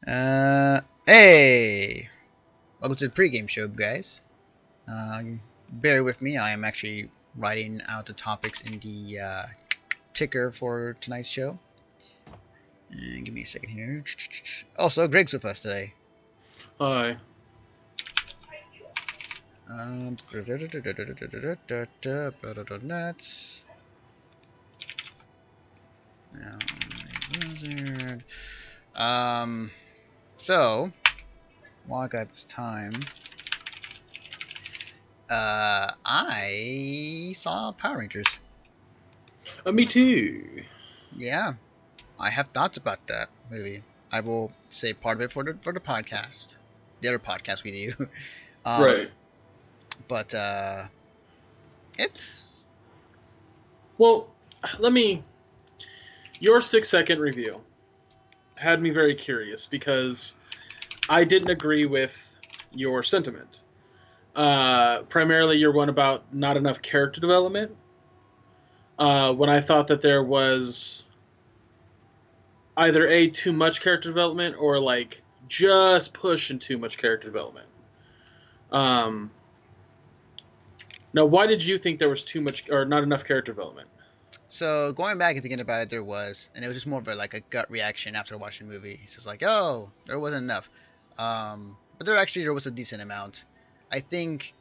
Hey! Welcome to the pregame show, guys. Bear with me, I am actually writing out the topics in the ticker for tonight's show. Give me a second here. Also, Greg's with us today. Hi. So, while I got this time, I saw Power Rangers. Me too. Yeah, I have thoughts about that movie. I will say part of it for the podcast, the other podcast we do. Right. But it's Well, your 6-second review had me very curious because I didn't agree with your sentiment. Primarily your one about not enough character development. When I thought that there was either too much character development or like just pushing too much character development. Now, why did you think there was too much or not enough character development? so going back and thinking about it, there was, and it was just more of a gut reaction after watching the movie. It's just like, oh, there wasn't enough. But there was a decent amount. I think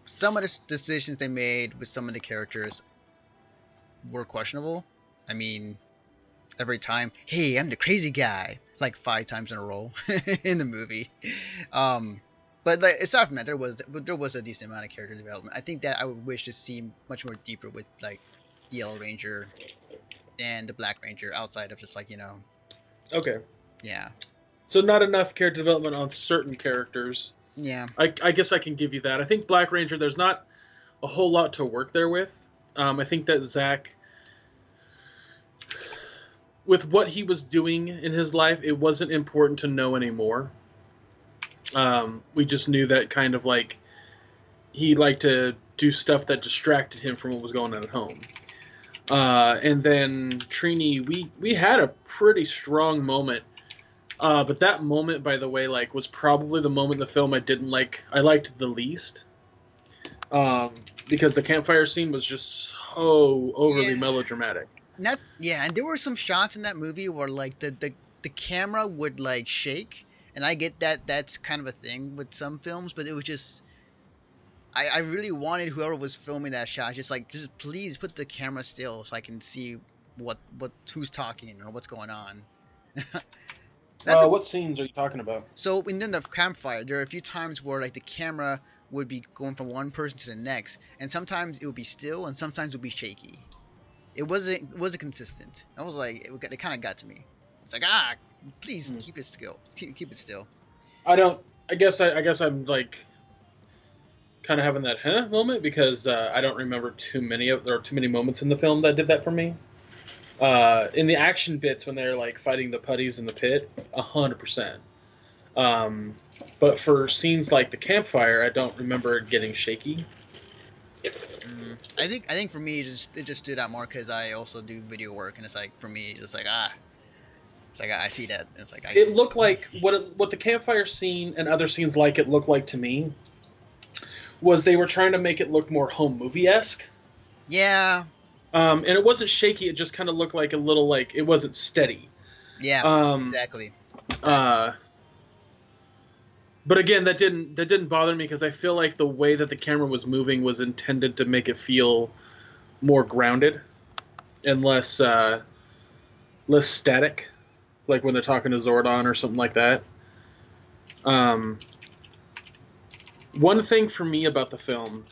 some of the decisions they made with some of the characters were questionable. I mean, every time, hey, I'm the crazy guy, like 5 times in a row in the movie. But like, aside from that, there was a decent amount of character development. I think that I would wish to see much more deeper with like the Yellow Ranger and the Black Ranger outside of just like, Okay. yeah. So not enough character development on certain characters. Yeah. I guess I can give you that. I think Black Ranger, there's not a whole lot to work there with. I think that Zach, with what he was doing in his life, it wasn't important to know anymore. We just knew that kind of like he liked to do stuff that distracted him from what was going on at home. And then Trini, we had a pretty strong moment. But that moment, by the way, like was probably the moment in the film I liked the least. Because the campfire scene was just so overly melodramatic. And there were some shots in that movie where like the camera would like shake, and I get that that's kind of a thing with some films, but it was just I really wanted whoever was filming that shot just please put the camera still so I can see who's talking or what's going on. What scenes are you talking about? So in the campfire, there are a few times where like the camera would be going from one person to the next, and sometimes it would be still, and sometimes it would be shaky. It wasn't consistent. I was like, it kind of got to me. It's like, please keep it still. Keep it still. I guess I'm like kind of having that moment because I don't remember there are too many moments in the film that did that for me. In the action bits when they're like fighting the putties in the pit, 100%. But for scenes like the campfire, I don't remember it getting shaky. I think for me it just stood out more because I also do video work, and it's like for me it's like it's like I see that, it's like it looked like what the campfire scene and other scenes like it looked like to me was they were trying to make it look more home movie-esque. Yeah. And it wasn't shaky. It just kind of looked like a little like it wasn't steady. Yeah. Exactly. But again, that didn't bother me because I feel like the way that the camera was moving was intended to make it feel more grounded and less static, like when they're talking to Zordon or something like that. One thing for me about the film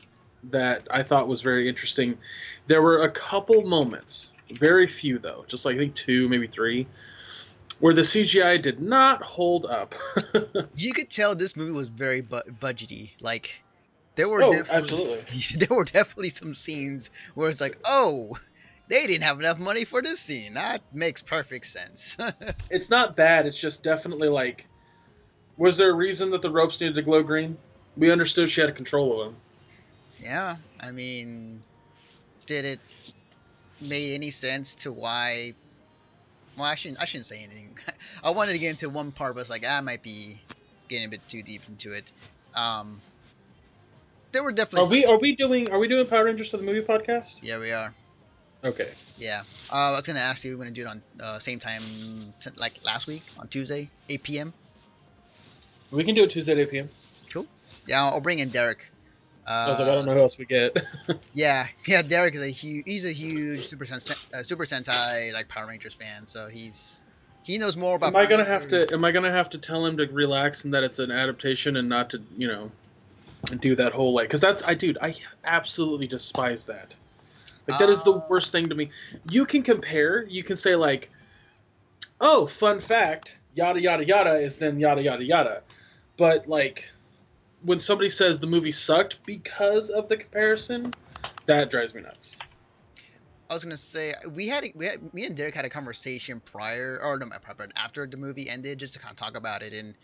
that I thought was very interesting, there were a couple moments, very few though, just like I think 2, maybe 3, where the CGI did not hold up. You could tell this movie was very budgety. Like, there were absolutely. There were definitely some scenes where it's like, oh, they didn't have enough money for this scene. That makes perfect sense. It's not bad. It's just definitely like, was there a reason that the ropes needed to glow green? We understood she had control of them. Yeah, I mean, did it make any sense to why Well, I shouldn't say anything. I wanted to get into one part, but it's like I might be getting a bit too deep into it. There were definitely. Are we doing Power Rangers for the movie podcast? Yeah, we are. Okay. Yeah. I was gonna ask you, we're gonna do it on same time like last week on Tuesday, 8 p.m. We can do it Tuesday at 8 p.m. Cool. Yeah, I'll bring in Derek. I was like, I don't know who else we get. Yeah. Derek is he's a huge Super Sentai like Power Rangers fan, so he knows more about. Am I gonna have to tell him to relax and that it's an adaptation and not to do that whole like? Because I absolutely despise that. Like that is the worst thing to me. You can compare. You can say like, oh, fun fact, yada yada yada is then yada yada yada, but like. When somebody says the movie sucked because of the comparison, that drives me nuts. I was gonna say me and Derek had a conversation after the movie ended, just to kind of talk about it, and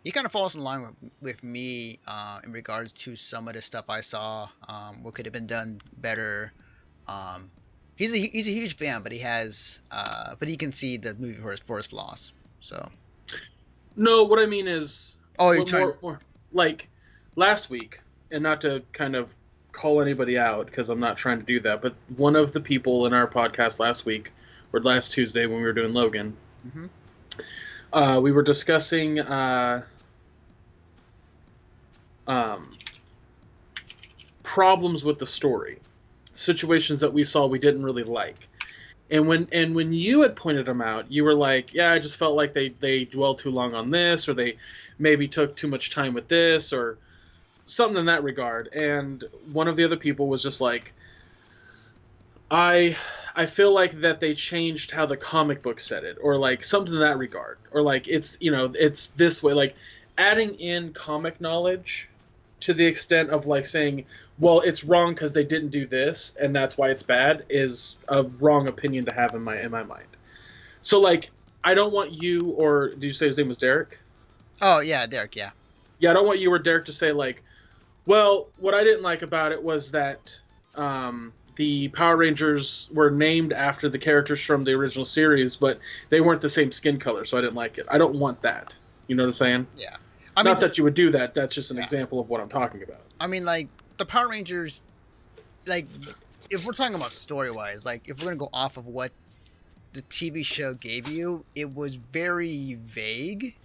he kind of falls in line with me in regards to some of the stuff I saw, what could have been done better. He's a huge fan, but he can see the movie for its flaws. So. No, what I mean is. Oh, you're trying. More, like. Last week, and not to kind of call anybody out, because I'm not trying to do that, but one of the people in our podcast last week, or last Tuesday when we were doing Logan, we were discussing problems with the story, situations that we saw we didn't really like. And when you had pointed them out, you were like, yeah, I just felt like they dwelled too long on this, or they maybe took too much time with this, or something in that regard. And one of the other people was just like, I feel like that they changed how the comic book said it, or like something in that regard, or like it's this way, like adding in comic knowledge to the extent of like saying, well, it's wrong because they didn't do this and that's why it's bad, is a wrong opinion to have in my mind. So like, I don't want you, or did you say his name was Derek? Oh yeah, Derek. Yeah. Yeah, I don't want you or Derek to say like, well, what I didn't like about it was that the Power Rangers were named after the characters from the original series, but they weren't the same skin color, so I didn't like it. I don't want that. You know what I'm saying? Yeah. Not that you would do that. That's just an example of what I'm talking about. I mean, like, the Power Rangers, like, if we're talking about story-wise, like, if we're going to go off of what the TV show gave you, it was very vague.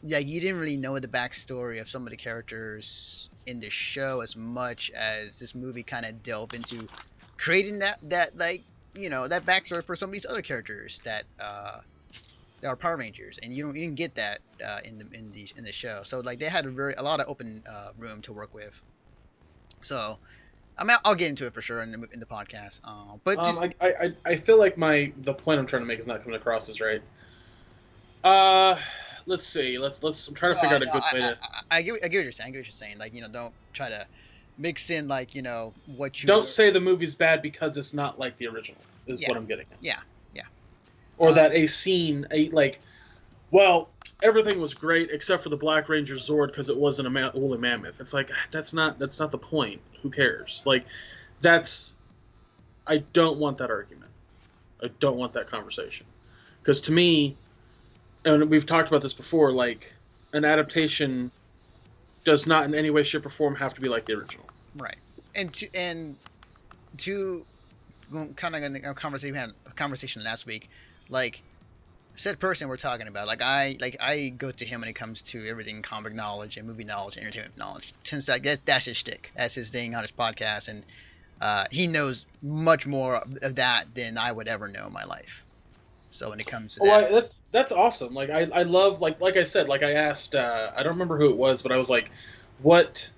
Like, you didn't really know the backstory of some of the characters in the show as much as this movie kind of delved into creating that like, that backstory for some of these other characters that are Power Rangers, and you didn't get that in the show. So like, they had a lot of open room to work with. So I mean, I'll get into it for sure in the podcast. But just I feel like the point I'm trying to make is not coming across as right. Let's see. Let's. I'm trying to figure out a good way to. I get what you're saying. Like, don't try to mix in like, what you. Don't say the movie's bad because it's not like the original. Is what I'm getting at. Yeah. Or that a scene, well, everything was great except for the Black Ranger Zord because it wasn't a woolly mammoth. It's like, that's not the point. Who cares? Like, I don't want that argument. I don't want that conversation. Because to me, and we've talked about this before, like, an adaptation does not in any way, shape, or form have to be like the original. Right. And to kind of in a conversation last week, like, said person we're talking about, like I go to him when it comes to everything comic knowledge and movie knowledge, entertainment knowledge. Since that's his shtick, that's his thing on his podcast, and he knows much more of that than I would ever know in my life. So when it comes to that, that's awesome. Like I love like I said, like I asked, I don't remember who it was, but I was like, what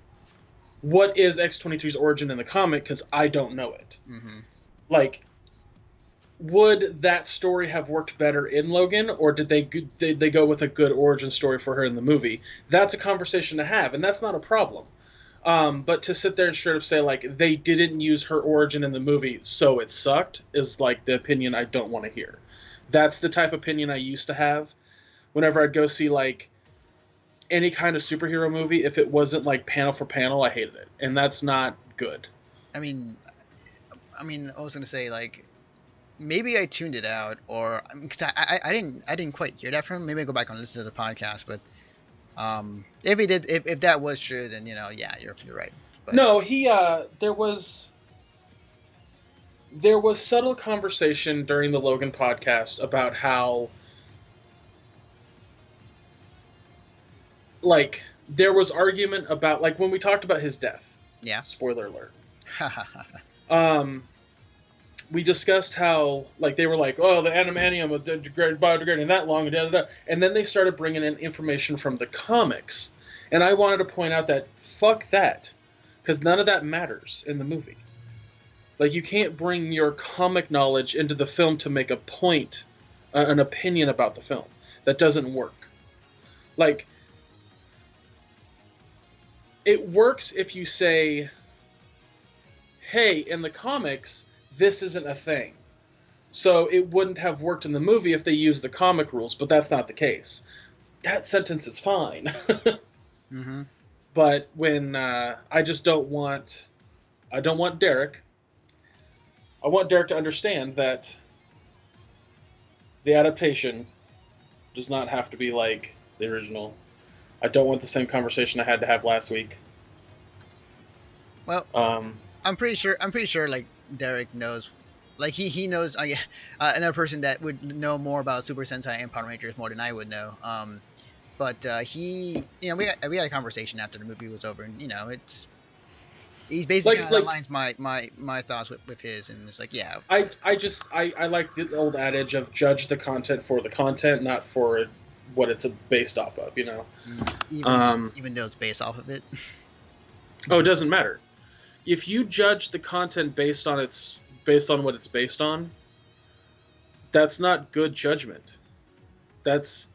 is X-23's origin in the comic? Because I don't know it. Mm-hmm. Like, would that story have worked better in Logan, or did they go with a good origin story for her in the movie? That's a conversation to have, and that's not a problem. But to sit there and straight up say, like, they didn't use her origin in the movie, so it sucked, is, like, the opinion I don't want to hear. That's the type of opinion I used to have whenever I'd go see, like, any kind of superhero movie. If it wasn't, like, panel for panel, I hated it. And that's not good. I mean, I was going to say, like, maybe I tuned it out, or because I didn't quite hear that from him. Maybe I go back and listen to the podcast. But if he did, if that was true, then yeah, you're right. But, no, he there was subtle conversation during the Logan podcast about how, like, there was argument about, like, when we talked about his death. Yeah. Spoiler alert. We discussed how, like, they were like, oh, the adamantium was biodegrading that long, and then they started bringing in information from the comics. And I wanted to point out that, fuck that, because none of that matters in the movie. Like, you can't bring your comic knowledge into the film to make a point, an opinion about the film. That doesn't work. Like, it works if you say, hey, in the comics, this isn't a thing. So it wouldn't have worked in the movie if they used the comic rules, but that's not the case. That sentence is fine. mm-hmm. But when I don't want Derek. I want Derek to understand that the adaptation does not have to be like the original. I don't want the same conversation I had to have last week. Well, I'm pretty sure like Derek knows, like he knows. Another person that would know more about Super Sentai and Power Rangers more than I would know. But we had a conversation after the movie was over, and he's basically aligns my thoughts with his, and it's like, yeah. I like the old adage of judge the content for the content, not for what it's based off of, Even though it's based off of it. Oh, it doesn't matter. If you judge the content based on what it's based on, that's not good judgment. That's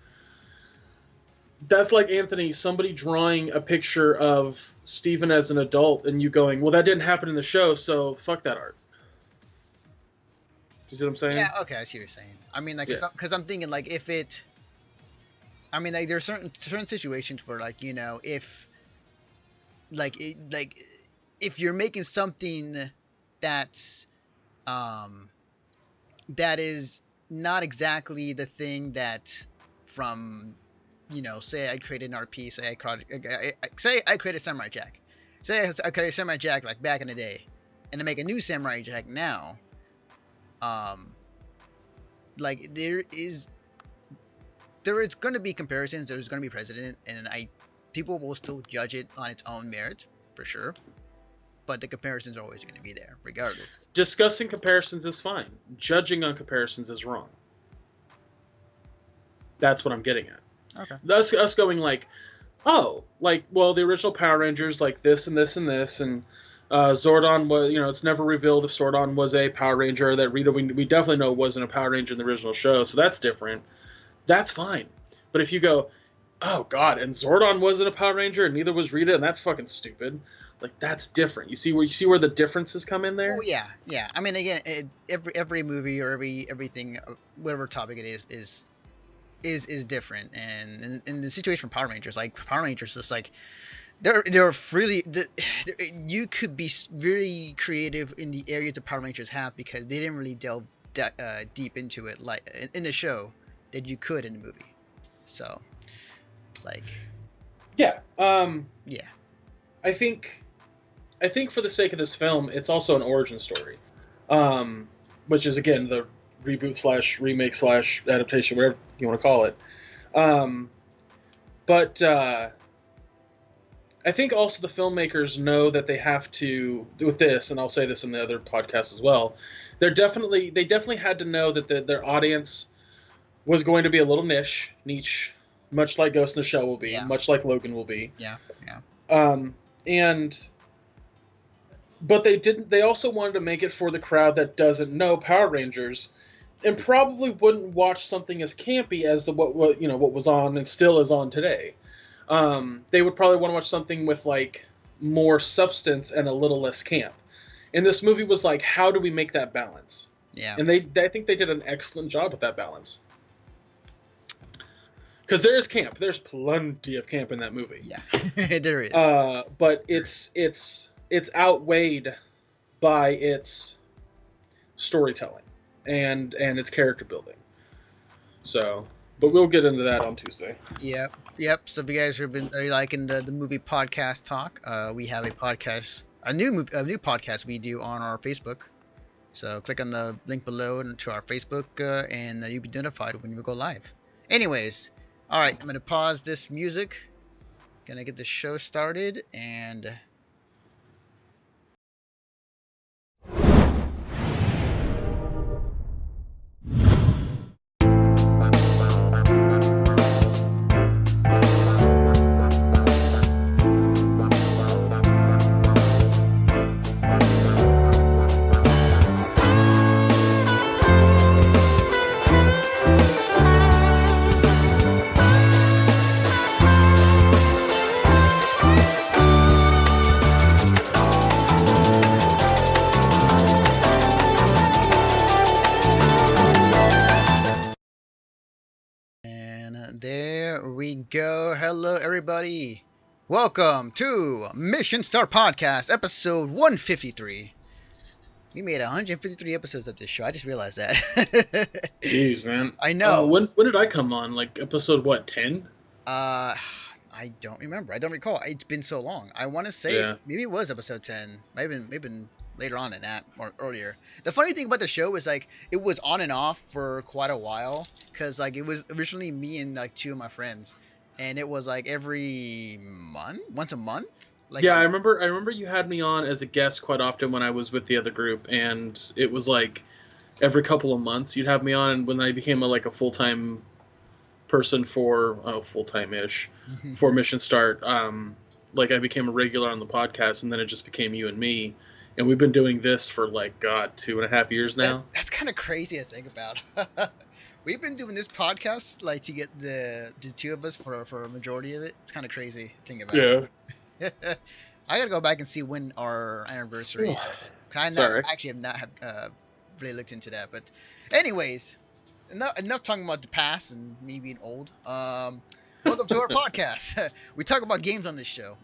like, Anthony, somebody drawing a picture of Steven as an adult and you going, well, that didn't happen in the show, so fuck that art. You see what I'm saying? Yeah, okay, I see what you're saying. I mean, like, because I'm thinking, like, if it... I mean, like, there's certain situations where, like, if... if you're making something that's... that is not exactly the thing that from... say I created an RP, say I created Samurai Jack. Say I created Samurai Jack, like, back in the day, and I make a new Samurai Jack now. Like, there is going to be comparisons, there's going to be precedent, and people will still judge it on its own merit, for sure. But the comparisons are always going to be there, regardless. Discussing comparisons is fine. Judging on comparisons is wrong. That's what I'm getting at. Okay. Us going like, oh, like, well, the original Power Rangers, like this and this and this, and Zordon was, it's never revealed if Zordon was a Power Ranger. That Rita, we definitely know wasn't a Power Ranger in the original show, so that's different. That's fine. But if you go, oh God, and Zordon wasn't a Power Ranger, and neither was Rita, and that's fucking stupid. Like, that's different. You see where the differences come in there? Oh yeah. I mean, again, every movie or everything, whatever topic it is different, and in the situation for Power Rangers, like Power Rangers, it's like they're freely you could be really creative in the areas that Power Rangers have, because they didn't really delve deep into it like in the show that you could in the movie. So, like, yeah, yeah. I think for the sake of this film, it's also an origin story, which is, again, the reboot / remake / adaptation, whatever you want to call it. But I think also the filmmakers know that they have to, with this, and I'll say this in the other podcast as well, they definitely had to know that their audience was going to be a little niche, much like Ghost in the Shell will be, much like Logan will be. Yeah. But they also wanted to make it for the crowd that doesn't know Power Rangers, and probably wouldn't watch something as campy as what was on and still is on today. They would probably want to watch something with, like, more substance and a little less camp. And this movie was like, how do we make that balance? Yeah. And I think they did an excellent job with that balance. Because there is camp. There's plenty of camp in that movie. Yeah, there is. But it's outweighed by its storytelling. and its character building. So, but we'll get into that on Tuesday. Yep. So if you guys are liking the movie podcast talk, we have a new podcast we do on our Facebook. So click on the link below to our Facebook, and you'll be notified when we go live. Anyways, all right, I'm gonna pause this music. Gonna get the show started and. There we go. Hello, everybody. Welcome to Mission Start Podcast, episode 153. We made 153 episodes of this show. I just realized that. Jeez, man. I know. When did I come on? Like episode what, 10? I don't remember. I don't recall. It's been so long. I want to say maybe it was episode 10. Maybe later on in that or earlier. The funny thing about the show is like it was on and off for quite a while because like it was originally me and like two of my friends, and it was like every month, once a month. Like I remember you had me on as a guest quite often when I was with the other group, and it was like every couple of months you'd have me on. And when I became a full-time person for full-time-ish for Mission Start, like I became a regular on the podcast, and then it just became you and me. And we've been doing this for 2.5 years now. That's kind of crazy to think about. We've been doing this podcast like to get the two of us for a majority of it. It's kind of crazy to think about. Yeah. I gotta go back and see when our anniversary is. I actually have not really looked into that. But anyways, enough talking about the past and me being old. Welcome to our podcast. We talk about games on this show.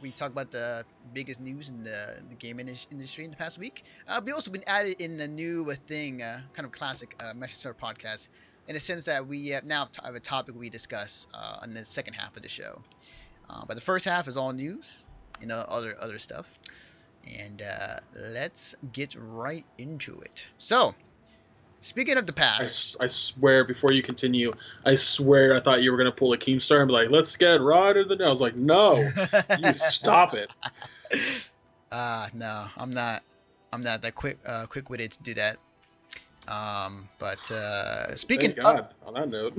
We talk about the biggest news in the game industry in the past week. We've also been added in a new thing, kind of classic Mission Start podcast, in the sense that we now have a topic we discuss on the second half of the show. But the first half is all news, other stuff. And let's get right into it. So, speaking of the past, I swear, before you continue, I swear I thought you were going to pull a Keemstar and be like, let's get right into the... I was like, no, you stop it. No, I'm not that quick-witted to do that. Speaking Thank God, on that note.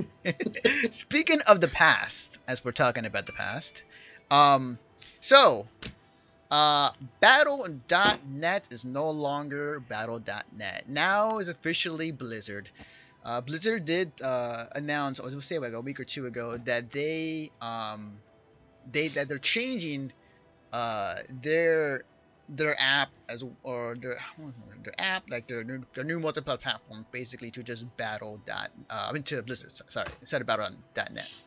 Speaking of the past, as we're talking about the past, Battle.net is no longer Battle.net. Now is officially Blizzard. Blizzard did announce, I was going to say like a week or two ago, that they're changing their app their app, like their new multiplayer platform, basically to just to Blizzard. Sorry, instead of Battle.net.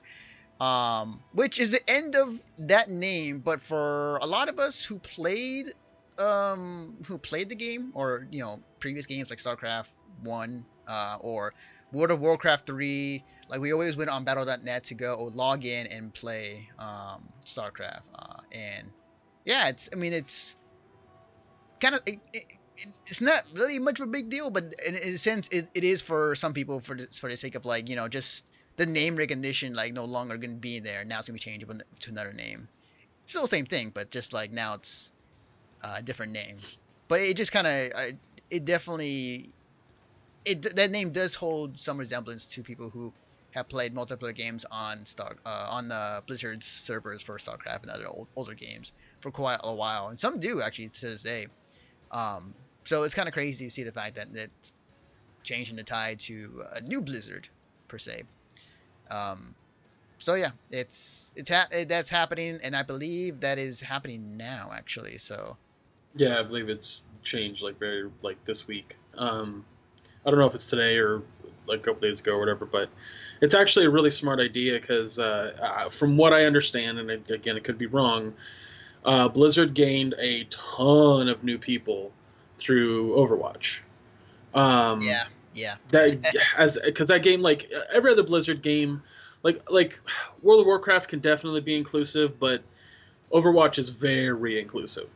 Which is the end of that name, but for a lot of us who played the game, or previous games like StarCraft 1 or World of Warcraft 3, like we always went on Battle.net to go log in and play StarCraft, and yeah, it's kind of it's not really much of a big deal, but in a sense it is for some people for the sake of just the name recognition, no longer going to be there. Now it's going to be changed to another name. Still the same thing, but just now it's a different name. But it just kind of, that name does hold some resemblance to people who have played multiplayer games on Blizzard's servers for StarCraft and other older games for quite a while. And some do, actually, to this day. So it's kind of crazy to see the fact that changing the tide to a new Blizzard, per se. So yeah, that's happening, and I believe that is happening now, actually. So yeah, I believe it's changed this week. I don't know if it's today or a couple days ago or whatever, but it's actually a really smart idea because from what I understand, and again it could be wrong, Blizzard gained a ton of new people through Overwatch. Yeah. Because that game, like every other Blizzard game, like World of Warcraft can definitely be inclusive, but Overwatch is very inclusive.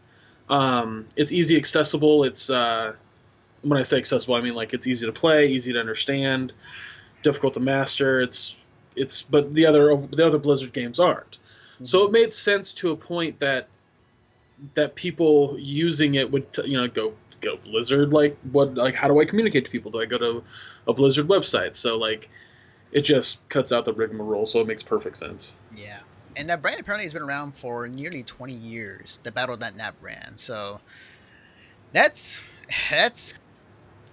It's easy accessible. It's when I say accessible, I mean like it's easy to play, easy to understand, difficult to master. But the other Blizzard games aren't. Mm-hmm. So it made sense to a point that people using it would go Blizzard, how do I communicate to people? Do I go to a Blizzard website? So like it just cuts out the rigmarole, so it makes perfect sense. Yeah. And that brand apparently has been around for nearly 20 years, the Battle.net brand. So that's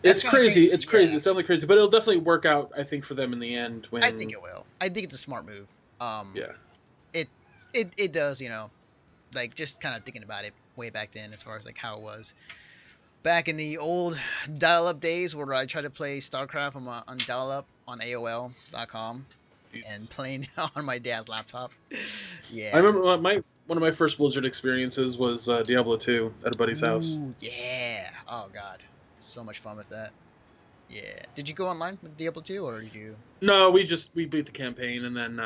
it's crazy. It's crazy. It's definitely crazy, but it'll definitely work out, I think, for them in the end. I think it will. I think it's a smart move. Yeah. It does, like just kind of thinking about it way back then, as far as like how it was back in the old dial-up days, where I tried to play StarCraft on dial-up on AOL.com and playing on my dad's laptop. Yeah. I remember one of my first Blizzard experiences was Diablo 2 at a buddy's house. Yeah. Oh god, so much fun with that. Yeah. Did you go online with Diablo 2, or did you? No, we beat the campaign, and then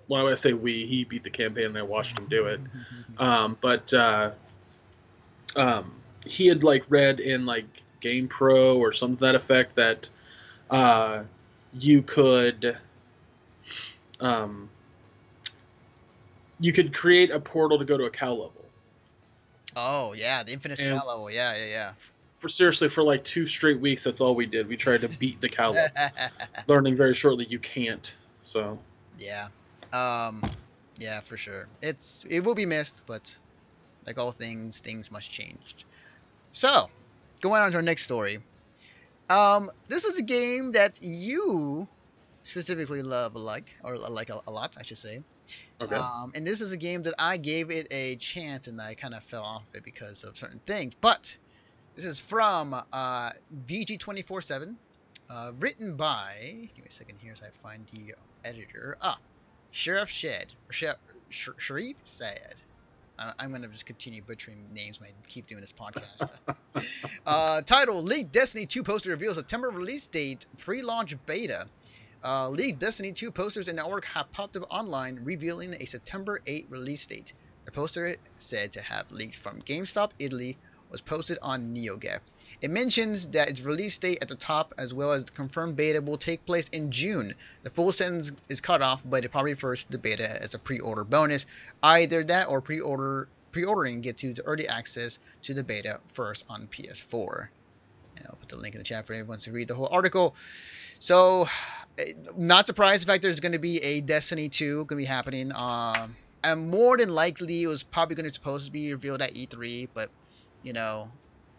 when I say he beat the campaign, and I watched him do it. But he had like read in like GamePro or something to that effect that you could create a portal to go to a cow level. Oh yeah, the infinite cow level. Yeah. For like 2 straight weeks, that's all we did. We tried to beat the cow level, learning very shortly you can't. So yeah, yeah, for sure. It will be missed, but like all things must change. So, going on to our next story. This is a game that you specifically love a lot, I should say. Okay. And this is a game that I gave it a chance, and I kind of fell off it because of certain things. But this is from VG247, written by, give me a second here as I find the editor. Sharif Said. I'm going to just continue butchering names when I keep doing this podcast. Title, Leaked Destiny 2 poster reveals September release date, pre-launch beta. Leaked Destiny 2 posters and artwork have popped up online, revealing a September 8 release date. The poster, said to have leaked from GameStop Italy, was posted on NeoGAF. It mentions that its release date at the top, as well as the confirmed beta, will take place in June. The full sentence is cut off, but it probably refers to the beta as a pre-order bonus. Either that or pre-ordering gets you the early access to the beta first on PS4. And I'll put the link in the chat for anyone to read the whole article. So, not surprised the fact there's going to be a Destiny 2 going to be happening. And more than likely, it was probably going to supposed to be revealed at E3, but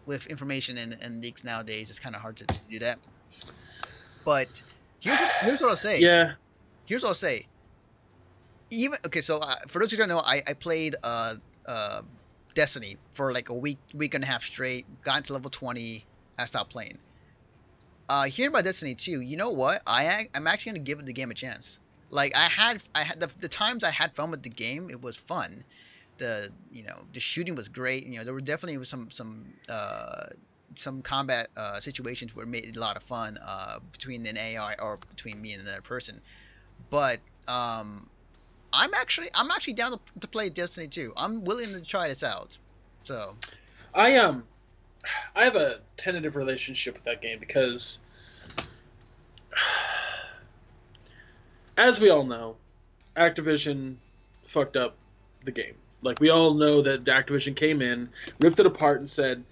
with information and leaks nowadays, it's kind of hard to do that. But here's what I'll say. Yeah. Here's what I'll say. So for those who don't know, I played Destiny for like a week and a half straight. Got to level 20. I stopped playing. Hearing about Destiny 2, you know what? I'm actually gonna give the game a chance. Like I had the times I had fun with the game, it was fun. The shooting was great. There were definitely some combat situations where it made it a lot of fun between an AI or between me and another person. But I'm actually down to play Destiny 2. I'm willing to try this out. So I have a tentative relationship with that game because, as we all know, Activision fucked up the game. Like, we all know that Activision came in, ripped it apart, and said,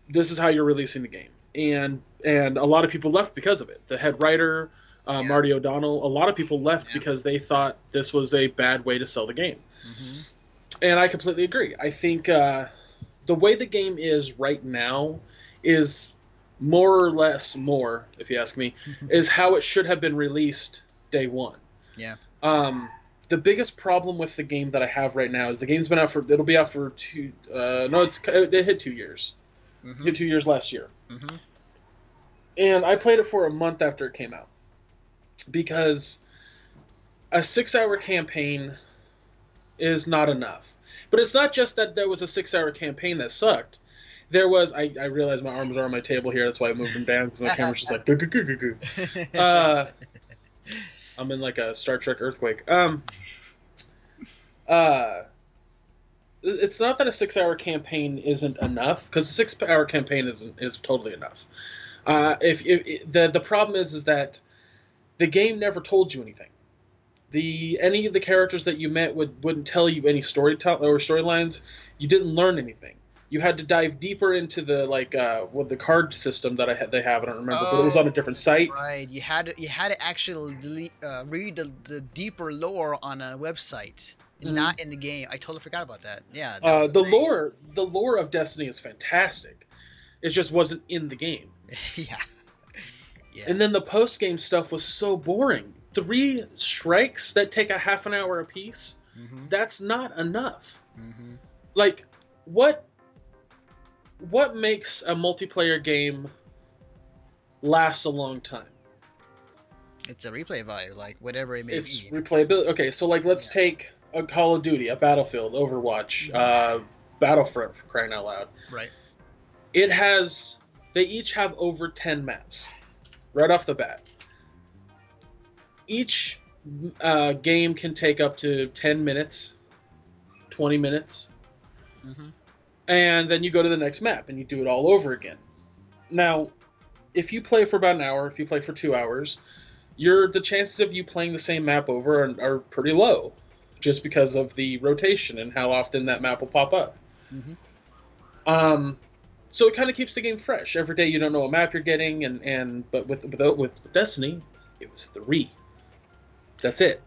this is how you're releasing the game. And a lot of people left because of it. The head writer, Marty O'Donnell, a lot of people left because they thought this was a bad way to sell the game. Mm-hmm. And I completely agree. I think the way the game is right now is more or less, if you ask me, is how it should have been released day one. Yeah. The biggest problem with the game that I have right now is the game's been out it'll be out for it hit 2 years. Mm-hmm. It hit 2 years last year. Mm-hmm. And I played it for a month after it came out. Because a 6-hour campaign is not enough. But it's not just that there was a 6-hour campaign that sucked. There was, I realized my arms are on my table here. That's why I moved them down because my camera's just like, goo, goo, goo, goo, goo. I'm in like a Star Trek earthquake. Uh, it's not that a 6-hour campaign isn't enough, because a 6-hour campaign is totally enough. If the problem is that the game never told you anything. Any of the characters that you met wouldn't tell you any storylines. You didn't learn anything. You had to dive deeper into the with the card system that they have. I don't remember, but it was on a different site. Right, you had to actually read the deeper lore on a website, not in the game. I totally forgot about that. Yeah, the lore of Destiny is fantastic. It just wasn't in the game. Yeah. And then the post game stuff was so boring. 3 strikes that take a half an hour apiece. That's not enough. Like, what makes a multiplayer game last a long time? It's a replay value, like whatever it may be. It's replayability. Okay, so like let's take a Call of Duty, a Battlefield, Overwatch, Battlefront, for crying out loud. Right. They each have over 10 maps, right off the bat. Each game can take up to 10 minutes, 20 minutes. And then you go to the next map and you do it all over again. Now, if you play for about an hour, if you play for 2 hours, the chances of you playing the same map over are pretty low, just because of the rotation and how often that map will pop up. So it kind of keeps the game fresh. Every day you don't know what map you're getting, but with Destiny, it was 3. That's it.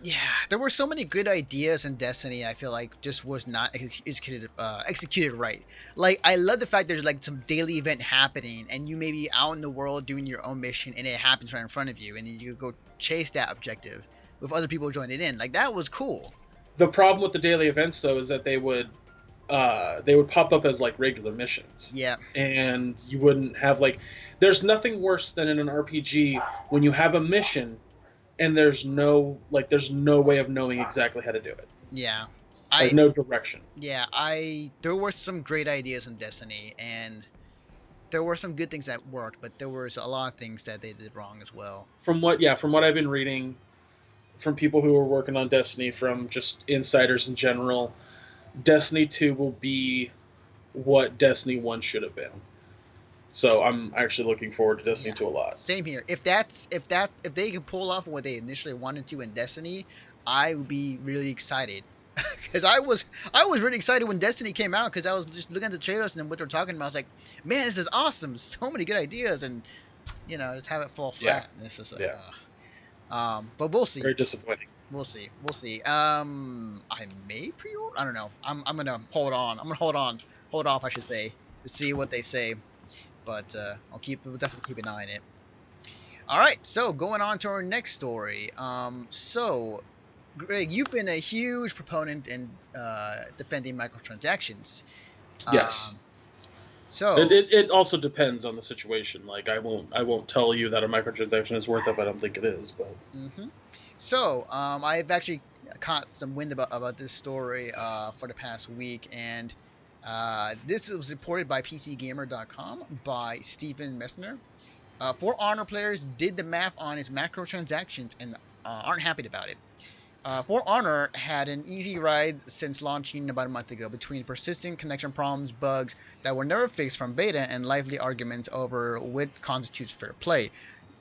Yeah, there were so many good ideas in Destiny. I feel like just was not executed right. Like, I love the fact there's like some daily event happening, and you may be out in the world doing your own mission, and it happens right in front of you, and you go chase that objective with other people joining in. Like, that was cool. The problem with the daily events, though, is that they would pop up as like regular missions. Yeah. And you wouldn't have there's nothing worse than in an RPG when you have a mission and there's no way of knowing exactly how to do it. Yeah. No direction. Yeah, there were some great ideas in Destiny, and there were some good things that worked, but there was a lot of things that they did wrong as well. From what I've been reading from people who are working on Destiny, from just insiders in general, Destiny 2 will be what Destiny 1 should have been. So I'm actually looking forward to Destiny 2 a lot. Same here. If they can pull off what they initially wanted to in Destiny, I would be really excited. Because I was really excited when Destiny came out, because I was just looking at the trailers and what they're talking about. I was like, man, this is awesome. So many good ideas, and just have it fall flat. Yeah. It's just like, but we'll see. Very disappointing. We'll see. I may pre-order. I don't know. I'm gonna hold on. Hold off, I should say, to see what they say. But we'll definitely keep an eye on it. All right. So going on to our next story. So Greg, you've been a huge proponent in defending microtransactions. Yes. So it also depends on the situation. Like, I won't tell you that a microtransaction is worth it if I don't think it is. But So I've actually caught some wind about this story for the past week, and this was reported by PCGamer.com by Stephen Messner. For Honor players did the math on its macrotransactions and aren't happy about it. For Honor had an easy ride since launching about a month ago, between persistent connection problems, bugs that were never fixed from beta, and lively arguments over what constitutes fair play.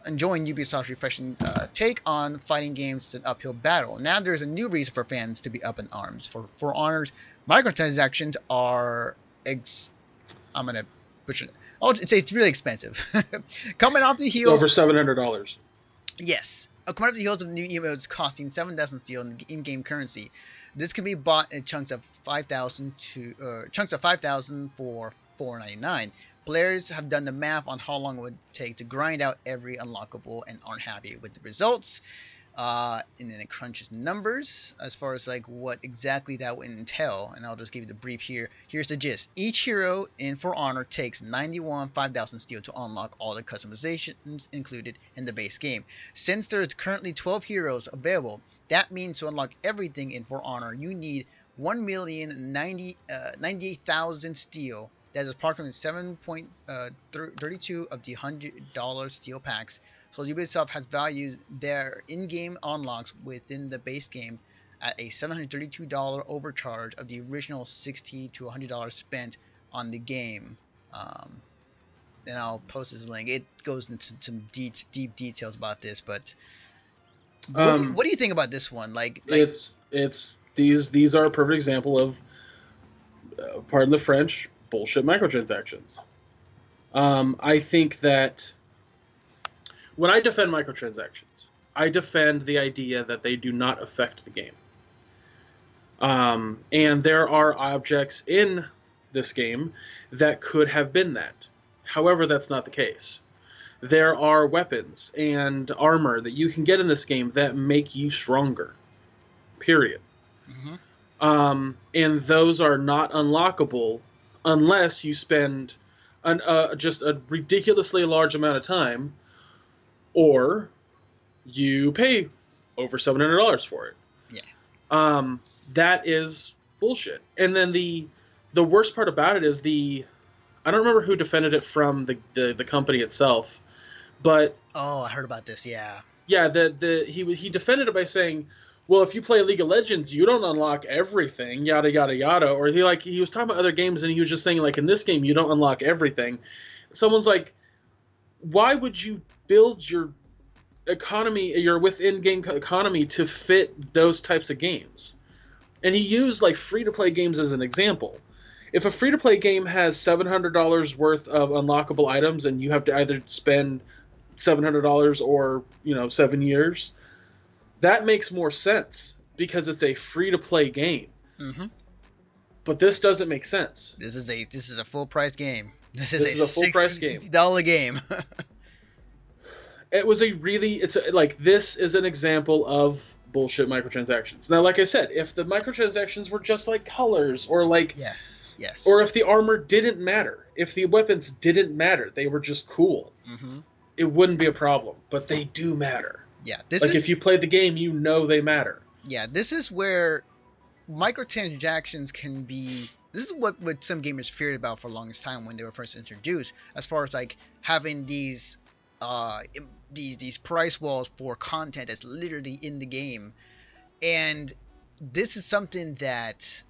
Enjoying Ubisoft's refreshing take on fighting games an uphill battle. Now there's a new reason for fans to be up in arms. For Honor's microtransactions are I'm gonna butcher it. It's really expensive. Coming off the heels, over $700. Yes. Coming up the heels of new emotes costing 7,000 steel in in-game currency. This can be bought in chunks of 5,000 for $4.99. Players have done the math on how long it would take to grind out every unlockable and aren't happy with the results. And then it crunches numbers as far as like what exactly that would entail, and I'll just give you the brief here. Here's the gist. Each hero in For Honor takes 5,000 steel to unlock all the customizations included in the base game. Since there is currently 12 heroes available, that means to unlock everything in For Honor, you need 1,098,000 steel That is approximately 7.32 of the $100 steel packs. So Ubisoft has valued their in-game unlocks within the base game at a $732 overcharge of the original $60 to $100 spent on the game. And I'll post this link. It goes into some deep details about this, but what do you think about this one? Like it's these are a perfect example of, pardon the French, bullshit microtransactions. I think that when I defend microtransactions, I defend the idea that they do not affect the game. And there are objects in this game that could have been that. However, that's not the case. There are weapons and armor that you can get in this game that make you stronger. Period. Mm-hmm. And those are not unlockable unless you spend just a ridiculously large amount of time, or you pay over $700 for it. Yeah. That is bullshit. And then the worst part about it is I don't remember who defended it from the company itself, but I heard about this. Yeah. Yeah, he defended it by saying, well, if you play League of Legends, you don't unlock everything, yada yada yada. Or he was talking about other games, and he was just saying, like, in this game you don't unlock everything. Someone's like, why would you build your economy, your within-game economy, to fit those types of games? And he used like free-to-play games as an example. If a free-to-play game has $700 worth of unlockable items, and you have to either spend $700 or 7 years, that makes more sense because it's a free-to-play game. Mm-hmm. But this doesn't make sense. This is a full-price game. This is a full-price game. $60 game. This is an example of bullshit microtransactions. Now, like I said, if the microtransactions were just like colors, or like yes, or if the armor didn't matter, if the weapons didn't matter, they were just cool, mm-hmm. It wouldn't be a problem. But they do matter. Yeah, if you played the game, they matter. Yeah, this is where microtransactions can be. This is what some gamers feared about for the longest time when they were first introduced, as far as like having these price walls for content that's literally in the game. And this is something that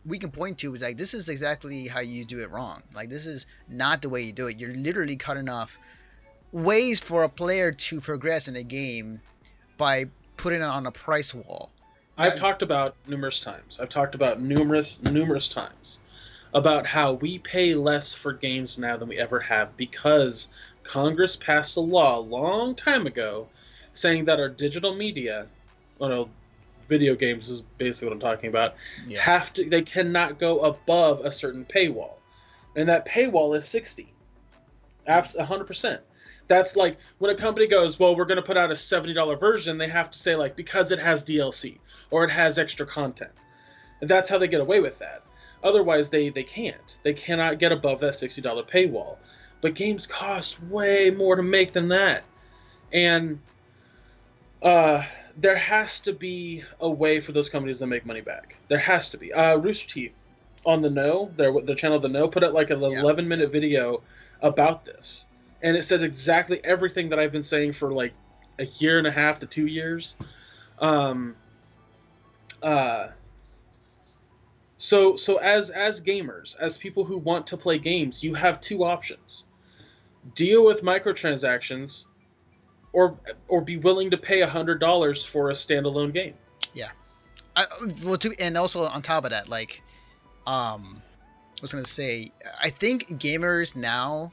we can point to is like, this is exactly how you do it wrong. Like, this is not the way you do it. You're literally cutting off ways for a player to progress in a game by putting it on a price wall. I've talked about numerous times about how we pay less for games now than we ever have because Congress passed a law a long time ago saying that our digital media, video games is basically what I'm talking about, they cannot go above a certain paywall. And that paywall is 60. 100%. That's like when a company goes, well, we're going to put out a $70 version, they have to say, like, because it has DLC or it has extra content. And that's how they get away with that. Otherwise, they can't. They cannot get above that $60 paywall. But games cost way more to make than that. And there has to be a way for those companies to make money back. There has to be. Rooster Teeth on The Know, their channel The Know, put out like an 11-minute video about this. And it says exactly everything that I've been saying for like a year and a half to 2 years. So as gamers, as people who want to play games, you have two options. Deal with microtransactions or be willing to pay $100 for a standalone game. Yeah. And also on top of that, like, I was going to say, I think gamers now,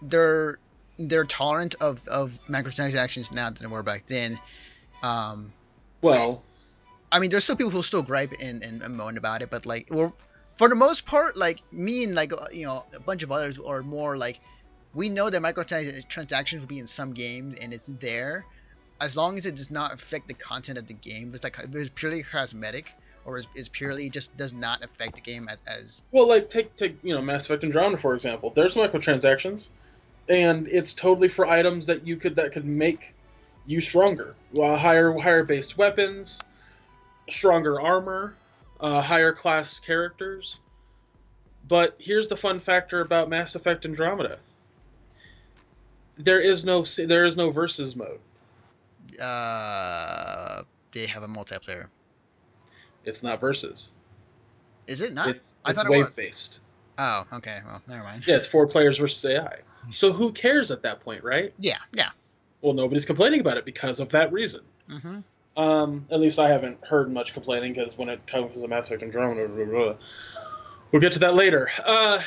they're tolerant of microtransactions now than they were back then. Well, I mean, there's still people who still gripe and moan about it, but like, for the most part, like me and like a bunch of others are more like, we know that microtransactions will be in some games and it's there, as long as it does not affect the content of the game. It's like, if it's purely cosmetic or is purely just does not affect the game as well. Like take Mass Effect Andromeda for example. There's microtransactions, and it's totally for items that could make you stronger. Higher based weapons, stronger armor, higher class characters. But here's the fun factor about Mass Effect Andromeda. There is no versus mode. They have a multiplayer. It's not versus. Is it not? I It's thought it wave was. based. Oh, okay. Well, never mind. Yeah, it's 4 players versus AI. So who cares at that point, right? Yeah. Well, nobody's complaining about it because of that reason. Mm-hmm. At least I haven't heard much complaining, because when it comes to Mass Effect Andromeda, we'll get to that later. Or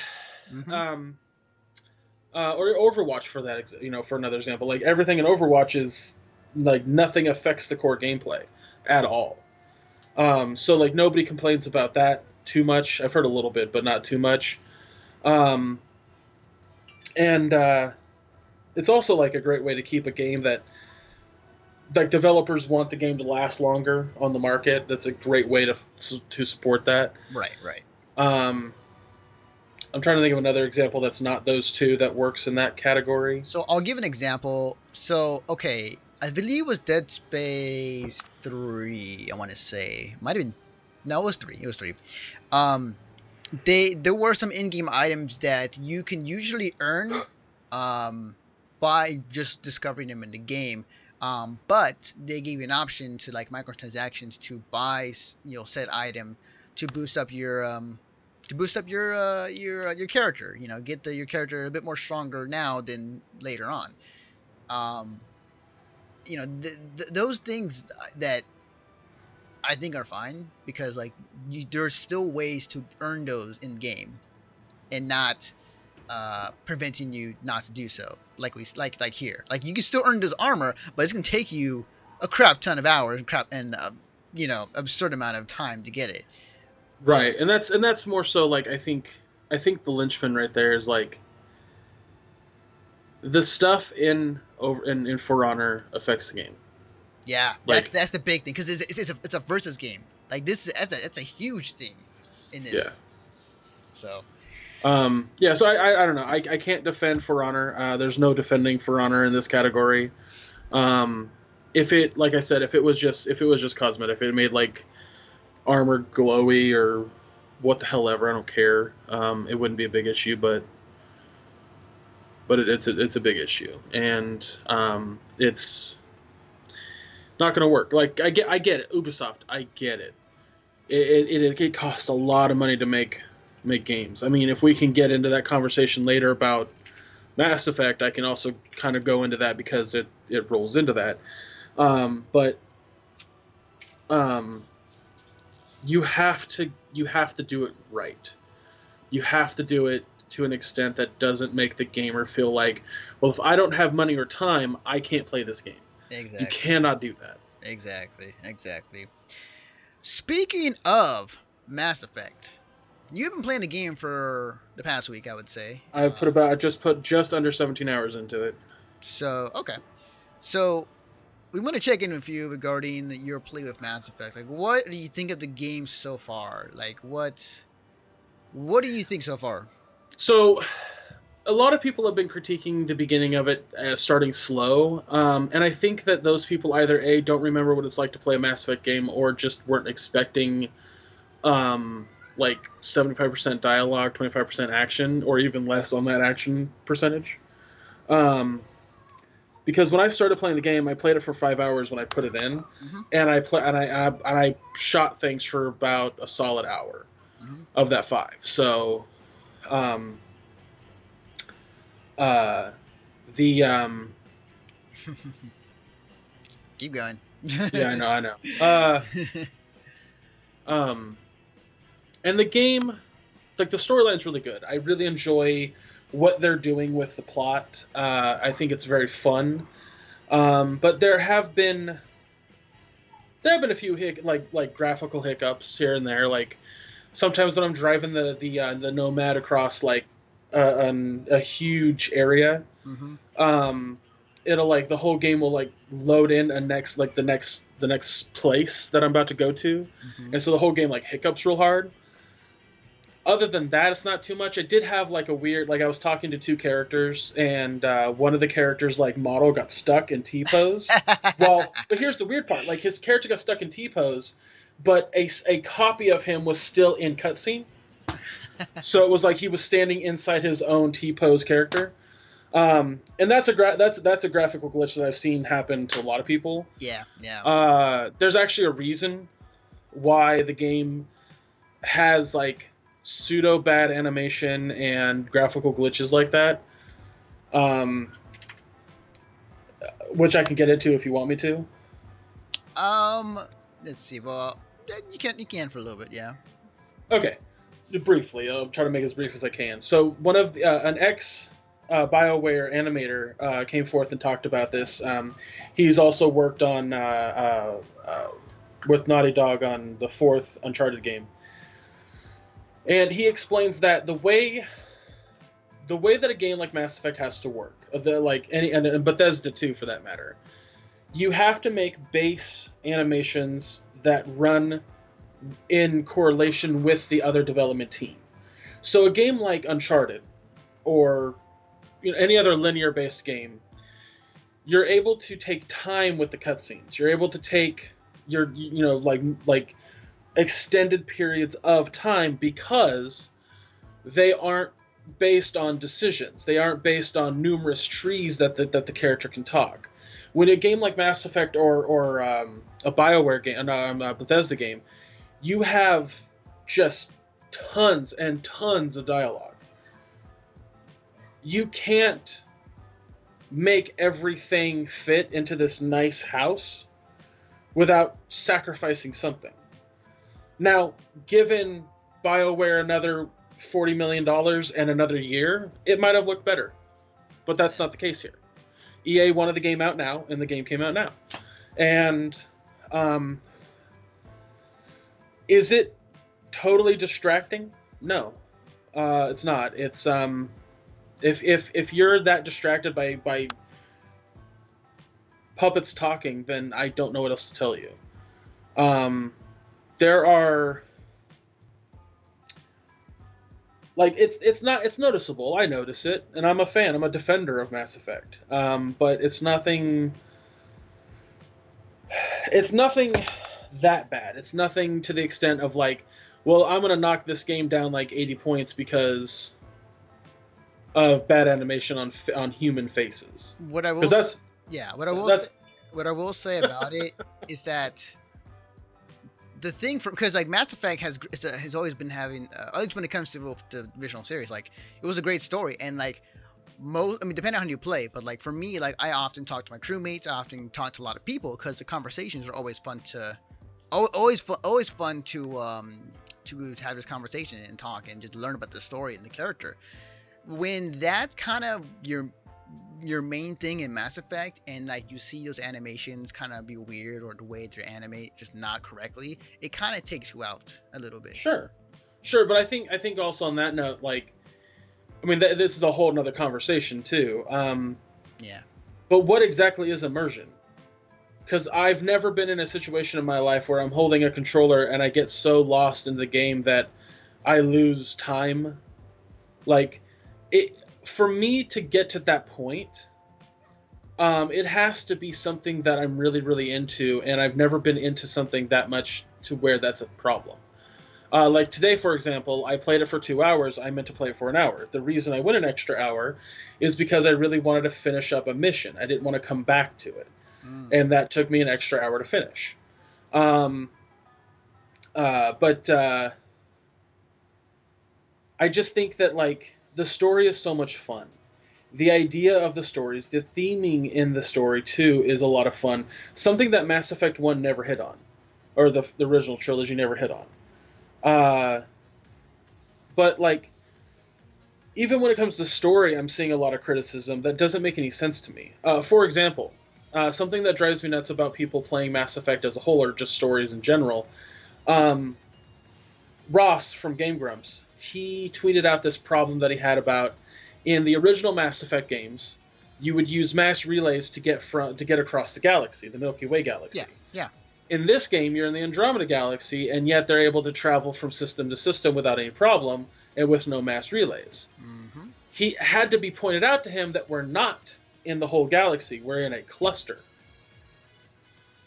Overwatch for that, for another example. Like, everything in Overwatch is like nothing affects the core gameplay at all. So like nobody complains about that too much. I've heard a little bit, but not too much. And it's also like a great way to keep a game that, like, developers want the game to last longer on the market. That's a great way to support that. Right. I'm trying to think of another example that's not those two that works in that category. So I'll give an example. So, okay, I believe it was Dead Space 3, I want to say. Might have been... No, it was 3. It was 3. There were some in-game items that you can usually earn by just discovering them in the game. But they gave you an option to, like, microtransactions to buy, said item to boost up your character. Get your character a bit more stronger now than later on. Those things that I think are fine, because like there's still ways to earn those in game, and not preventing you not to do so. Like here, like you can still earn this armor, but it's gonna take you a crap ton of hours, and absurd amount of time to get it. Right, and that's more so like I think the linchpin right there is like the stuff in For Honor affects the game. Yeah, like, that's the big thing, because it's a versus game. Like it's a huge thing in this. Yeah. So. So I don't know. I can't defend For Honor. There's no defending For Honor in this category. If it, like I said, if it was just cosmetic, if it made like armor glowy or what the hell ever, I don't care. It wouldn't be a big issue, but it's a big issue, and it's not going to work. Like I get it, Ubisoft, I get it. It costs a lot of money to make games. I mean, if we can get into that conversation later about Mass Effect, I can also kind of go into that, because it rolls into that. But you have to do it right. You have to do it to an extent that doesn't make the gamer feel like, well, if I don't have money or time, I can't play this game. Exactly. You cannot do that. Exactly. Speaking of Mass Effect, you've been playing the game for the past week, I would say. I just put just under 17 hours into it. So, okay. So, we want to check in with you regarding your play with Mass Effect. Like, what do you think of the game so far? Like, what do you think so far? So, a lot of people have been critiquing the beginning of it as starting slow, and I think that those people either A, don't remember what it's like to play a Mass Effect game, or just weren't expecting like 75% dialogue, 25% action, or even less on that action percentage. Because when I started playing the game, I played it for 5 hours when I put it in, and I shot things for about a solid hour of that 5. So, keep going. Yeah, I know. And the game, like, the storyline's really good. I really enjoy what they're doing with the plot. I think it's very fun. But there have been a few like graphical hiccups here and there. Like, sometimes when I'm driving the Nomad across like a huge area, it'll like the whole game will like load in the next place that I'm about to go to, and so the whole game like hiccups real hard. Other than that, it's not too much. It did have like a weird, like I was talking to 2 characters, and one of the characters like model got stuck in T-pose. Well, but here's the weird part: like his character got stuck in T-pose, but a copy of him was still in cutscene. So it was like he was standing inside his own T-pose character. And that's a graphical glitch that I've seen happen to a lot of people. Yeah. There's actually a reason why the game has like pseudo bad animation and graphical glitches like that. Which I can get into if you want me to. Let's see. Well, you can for a little bit, yeah. Okay, briefly. I'll try to make it as brief as I can. So one of the, an ex BioWare animator came forth and talked about this. He's also worked on with Naughty Dog on the 4th Uncharted game, and he explains that the way that a game like Mass Effect has to work, and Bethesda too for that matter, you have to make base animations that run in correlation with the other development team. So a game like Uncharted or any other linear-based game, you're able to take time with the cutscenes. You're able to take your like extended periods of time because they aren't based on decisions. They aren't based on numerous trees that the character can talk. When a game like Mass Effect or a BioWare game, a Bethesda game, you have just tons and tons of dialogue. You can't make everything fit into this nice house without sacrificing something. Now, given BioWare another $40 million and another year, it might have looked better. But that's not the case here. EA wanted the game out now, and the game came out now. And is it totally distracting? No, it's not. It's if you're that distracted by puppets talking, then I don't know what else to tell you. There are it's noticeable. I notice it, and I'm a fan. I'm a defender of Mass Effect. But it's nothing. It's nothing that bad. It's nothing to the extent of like, well, I'm gonna knock this game down like 80 points because of bad animation on human faces. What I will say about it is that the thing because like Mass Effect has always been having at least when it comes to the original series, like it was a great story, and like depending on how you play, but like for me, like I often talk to my crewmates, I often talk to a lot of people because the conversations are always fun to have this conversation and talk and just learn about the story and the character. When that's kind of your main thing in Mass Effect, and like you see those animations kind of be weird or the way they animate just not correctly, it kind of takes you out a little bit. Sure, but I think also on that note, like, I mean, this is a whole nother conversation too. Yeah. But what exactly is immersion? Because I've never been in a situation in my life where I'm holding a controller and I get so lost in the game that I lose time. Like, for me to get to that point, it has to be something that I'm really, really into, and I've never been into something that much to where that's a problem. Like today, for example, I played it for 2 hours. I meant to play it for an hour. The reason I went an extra hour is because I really wanted to finish up a mission. I didn't want to come back to it. And that took me an extra hour to finish. But I just think that, like, the story is so much fun. The idea of the stories, the theming in the story, too, is a lot of fun. Something that Mass Effect 1 never hit on. Or the original trilogy never hit on. But, like, even when it comes to story, I'm seeing a lot of criticism that doesn't make any sense to me. For example, something that drives me nuts about people playing Mass Effect as a whole, or just stories in general, Ross from Game Grumps, he tweeted out this problem that he had about, in the original Mass Effect games, you would use mass relays to get across the galaxy, the Milky Way galaxy. Yeah. In this game, you're in the Andromeda Galaxy, and yet they're able to travel from system to system without any problem, and with no mass relays. Mm-hmm. He had to be pointed out to him that we're not in the whole galaxy. We're in a cluster.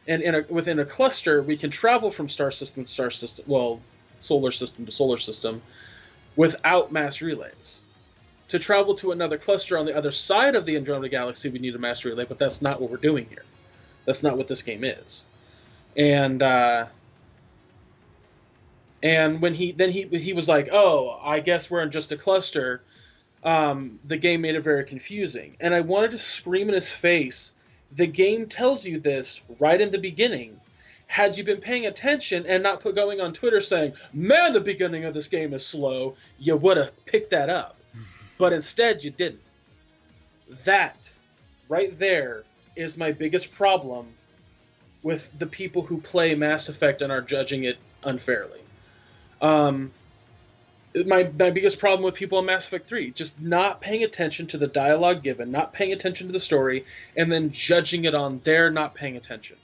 And within a cluster, we can travel from solar system to solar system, without mass relays. To travel to another cluster on the other side of the Andromeda Galaxy, we need a mass relay, but that's not what we're doing here. That's not what this game is. And when he was like, oh, I guess we're in just a cluster, the game made it very confusing. And I wanted to scream in his face, the game tells you this right in the beginning. Had you been paying attention and not going on Twitter saying, man, the beginning of this game is slow, you would have picked that up. But instead, you didn't. That, right there, is my biggest problem with the people who play Mass Effect and are judging it unfairly. My biggest problem with people in Mass Effect 3, just not paying attention to the dialogue given, not paying attention to the story, and then judging it on their not paying attention.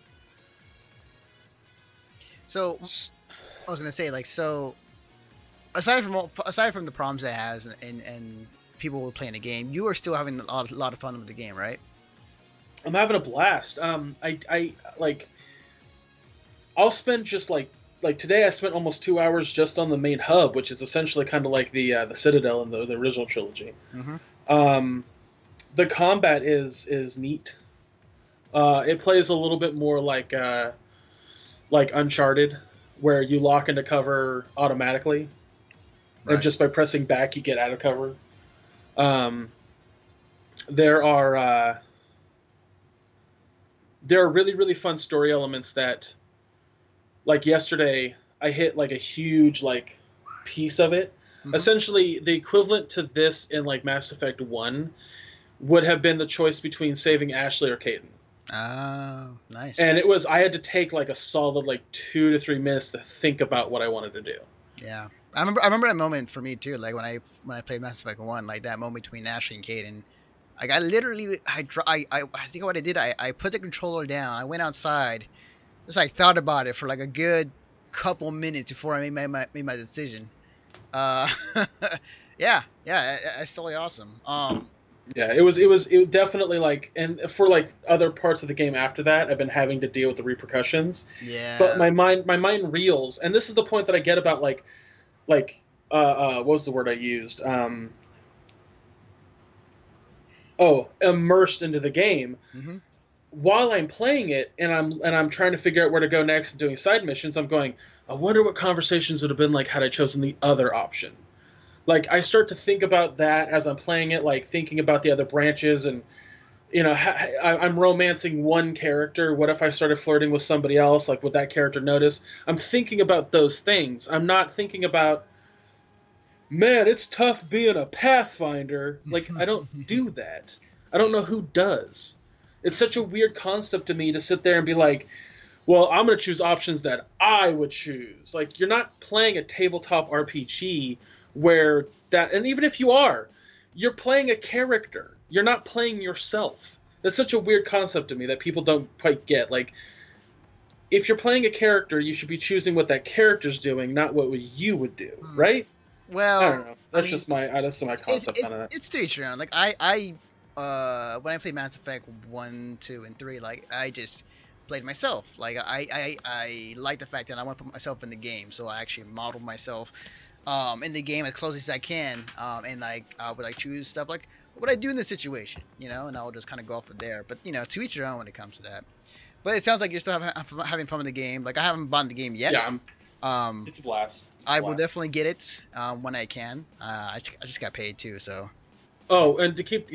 So, I was gonna say, like, so aside from the problems it has and people playing the game, you are still having a lot of fun with the game, right? I'm having a blast. I like. I'll spend just like today. I spent almost 2 hours just on the main hub, which is essentially kind of like the Citadel in the original trilogy. Mm-hmm. The combat is neat. It plays a little bit more like Uncharted, where you lock into cover automatically, right. And just by pressing back, you get out of cover. There are really, really fun story elements that, like yesterday, I hit like a huge like piece of it. Mm-hmm. Essentially, the equivalent to this in like Mass Effect 1 would have been the choice between saving Ashley or Kaidan. Oh, nice. And I had to take like a solid like 2 to 3 minutes to think about what I wanted to do. Yeah. I remember that moment for me too, like when I played Mass Effect 1, like that moment between Ashley and Kaidan. Like I think what I did, I put the controller down, I went outside, just like thought about it for like a good couple minutes before I made my decision. Yeah, it's totally awesome. Yeah, it was definitely like, and for like other parts of the game after that, I've been having to deal with the repercussions. Yeah. But my mind reels, and this is the point that I get about like what was the word I used? Immersed into the game. Mm-hmm. While I'm playing it and I'm trying to figure out where to go next and doing side missions, I'm going, I wonder what conversations would have been like had I chosen the other option. Like, I start to think about that as I'm playing it, like thinking about the other branches, and I'm romancing one character. What if I started flirting with somebody else? Like, would that character notice? I'm thinking about those things. I'm not thinking about, man, it's tough being a Pathfinder. Like, I don't do that. I don't know who does. It's such a weird concept to me to sit there and be like, well, I'm going to choose options that I would choose. Like, you're not playing a tabletop RPG where that, and even if you are, you're playing a character. You're not playing yourself. That's such a weird concept to me that people don't quite get. Like, if you're playing a character, you should be choosing what that character's doing, not what you would do, right? Well, I don't know. That's just my concept on it. It's to each your own. Like I when I played Mass Effect 1, 2, and 3, like I just played myself. Like I like the fact that I want to put myself in the game, so I actually modeled myself in the game as close as I can, and like I would like choose stuff like what would I do in this situation, and I'll just kind of go off of there. But to each your own when it comes to that. But it sounds like you're still having fun with the game. Like I haven't bought the game yet. Yeah, it's a blast. I will definitely get it when I can. I just got paid too, so. Oh, and to keep,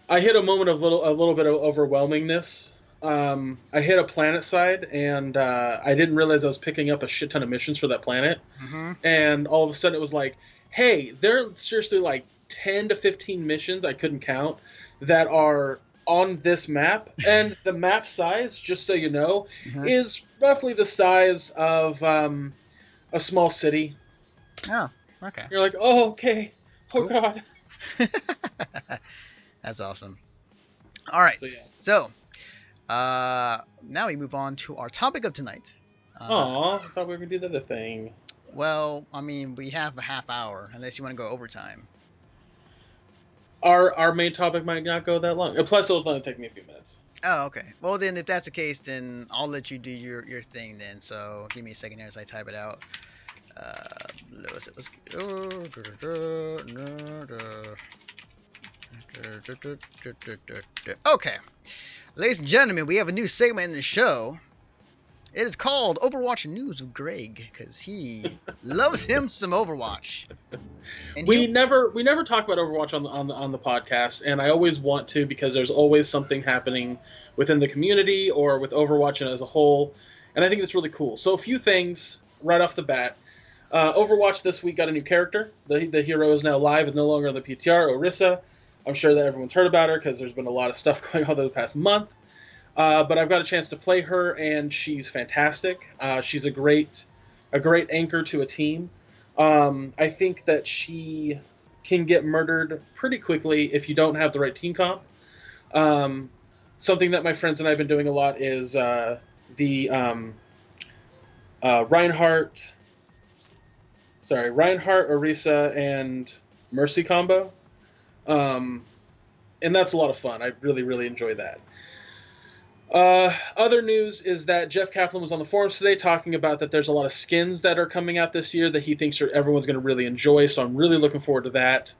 I hit a moment of a little bit of overwhelmingness. I hit a planet side, and I didn't realize I was picking up a shit ton of missions for that planet. Mm-hmm. And all of a sudden, it was like, hey, there are seriously like 10 to 15 missions I couldn't count that are on this map, and the map size, just so you know, mm-hmm. is roughly the size of a small city. Oh, okay. You're like, oh, okay. Oh, cool. God. That's awesome. All right, so now we move on to our topic of tonight. I thought we were going to do the other thing. Well, I mean, we have a half hour, unless you want to go overtime. Our main topic might not go that long. Plus, it'll only take me a few minutes. Oh, okay. Well, then, if that's the case, then I'll let you do your thing then. So, give me a second here as I type it out. Let's okay, ladies and gentlemen, we have a new segment in the show. It is called Overwatch News with Greg, because he loves him some Overwatch. And we never talk about Overwatch on the podcast, and I always want to, because there's always something happening within the community or with Overwatch as a whole, and I think it's really cool. So a few things right off the bat. Overwatch this week got a new character. The hero is now live and no longer on the PTR, Orisa. I'm sure that everyone's heard about her because there's been a lot of stuff going on over the past month. But I've got a chance to play her, and she's fantastic. She's a great anchor to a team. I think that she can get murdered pretty quickly if you don't have the right team comp. Something that my friends and I have been doing a lot is the Reinhardt, Orisa, and Mercy combo. And that's a lot of fun. I really, really enjoy that. Other news is that Jeff Kaplan was on the forums today talking about that there's a lot of skins that are coming out this year that he thinks everyone's going to really enjoy, so I'm really looking forward to that.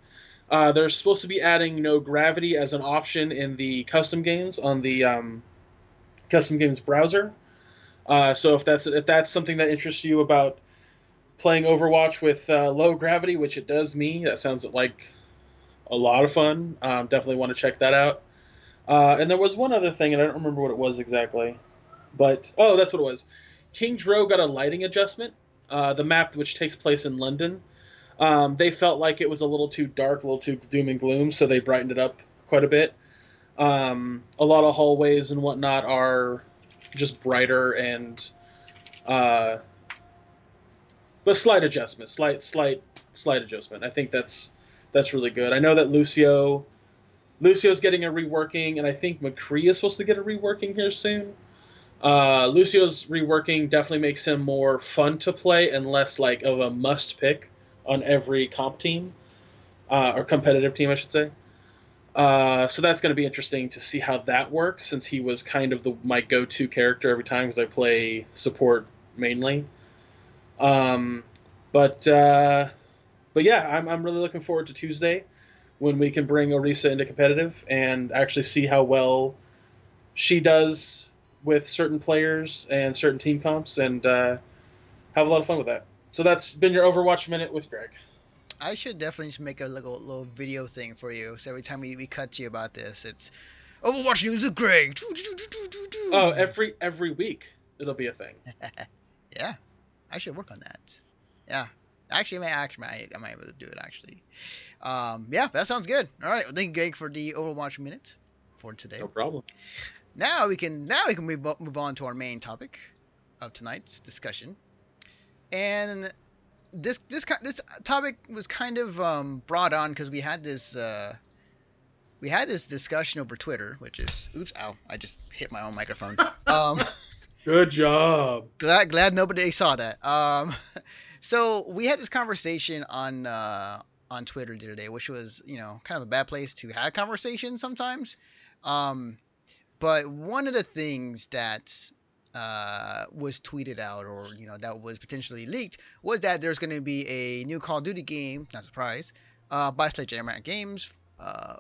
They're supposed to be adding no gravity as an option in the custom games on the custom games browser. So if that's something that interests you about playing Overwatch with low gravity, which it does me, that sounds like a lot of fun. Definitely want to check that out. And there was one other thing, and I don't remember what it was exactly. But, that's what it was. King's Row got a lighting adjustment. The map, which takes place in London. They felt like it was a little too dark, a little too doom and gloom, so they brightened it up quite a bit. A lot of hallways and whatnot are just brighter and... but slight adjustment. Slight adjustment. I think that's really good. I know that Lucio's getting a reworking, and I think McCree is supposed to get a reworking here soon. Lucio's reworking definitely makes him more fun to play and less like of a must pick on every comp team, or competitive team, I should say. So that's going to be interesting to see how that works, since he was kind of my go-to character every time because I play support mainly. But yeah, I'm really looking forward to Tuesday, when we can bring Orisa into competitive and actually see how well she does with certain players and certain team comps, and have a lot of fun with that. So that's been your Overwatch Minute with Greg. I should definitely just make a little video thing for you. So every time we cut to you about this, it's Overwatch News with Greg. Oh, every week it'll be a thing. Yeah, I should work on that. Yeah. Actually, I might be able to do it, actually. Yeah, that sounds good. All right, well, thank you, Greg, for the Overwatch Minute for today. No problem. Now we can move on to our main topic of tonight's discussion. And this topic was kind of brought on because we had this discussion over Twitter, which is I just hit my own microphone. Good job. Glad nobody saw that. So we had this conversation on Twitter the other day, which was, kind of a bad place to have conversations sometimes. But one of the things that was tweeted out, or that was potentially leaked, was that there's going to be a new Call of Duty game, not a surprise, by Sledgehammer Games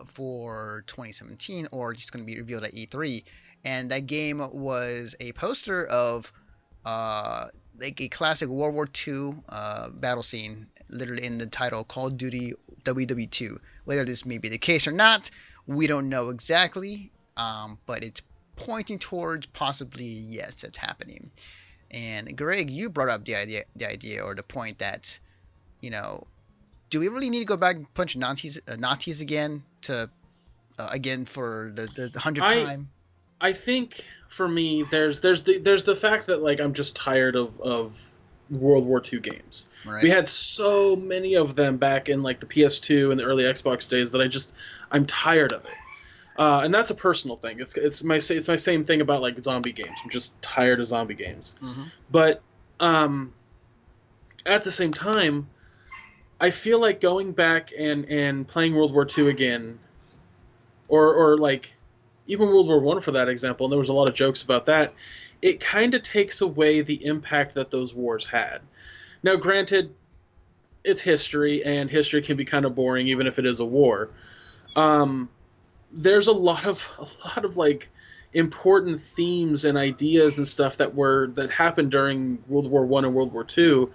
for 2017, or just going to be revealed at E3. And that game was a poster of like a classic World War II battle scene, literally in the title, Call of Duty WW2. Whether this may be the case or not, we don't know exactly, but it's pointing towards possibly yes, it's happening. And Greg, you brought up the idea or the point that, do we really need to go back and punch Nazis again again for the 100th time? I think for me, there's the fact that, like, I'm just tired of World War II games. Right. We had so many of them back in like the PS2 and the early Xbox days that I'm tired of it. And that's a personal thing. It's my same thing about like zombie games. I'm just tired of zombie games. Mm-hmm. But at the same time, I feel like going back and playing World War II again, or like even World War I for that example, and there was a lot of jokes about that, it kind of takes away the impact that those wars had. Now, granted, it's history, and history can be kind of boring, even if it is a war. There's a lot of like important themes and ideas and stuff that happened during World War I and World War II,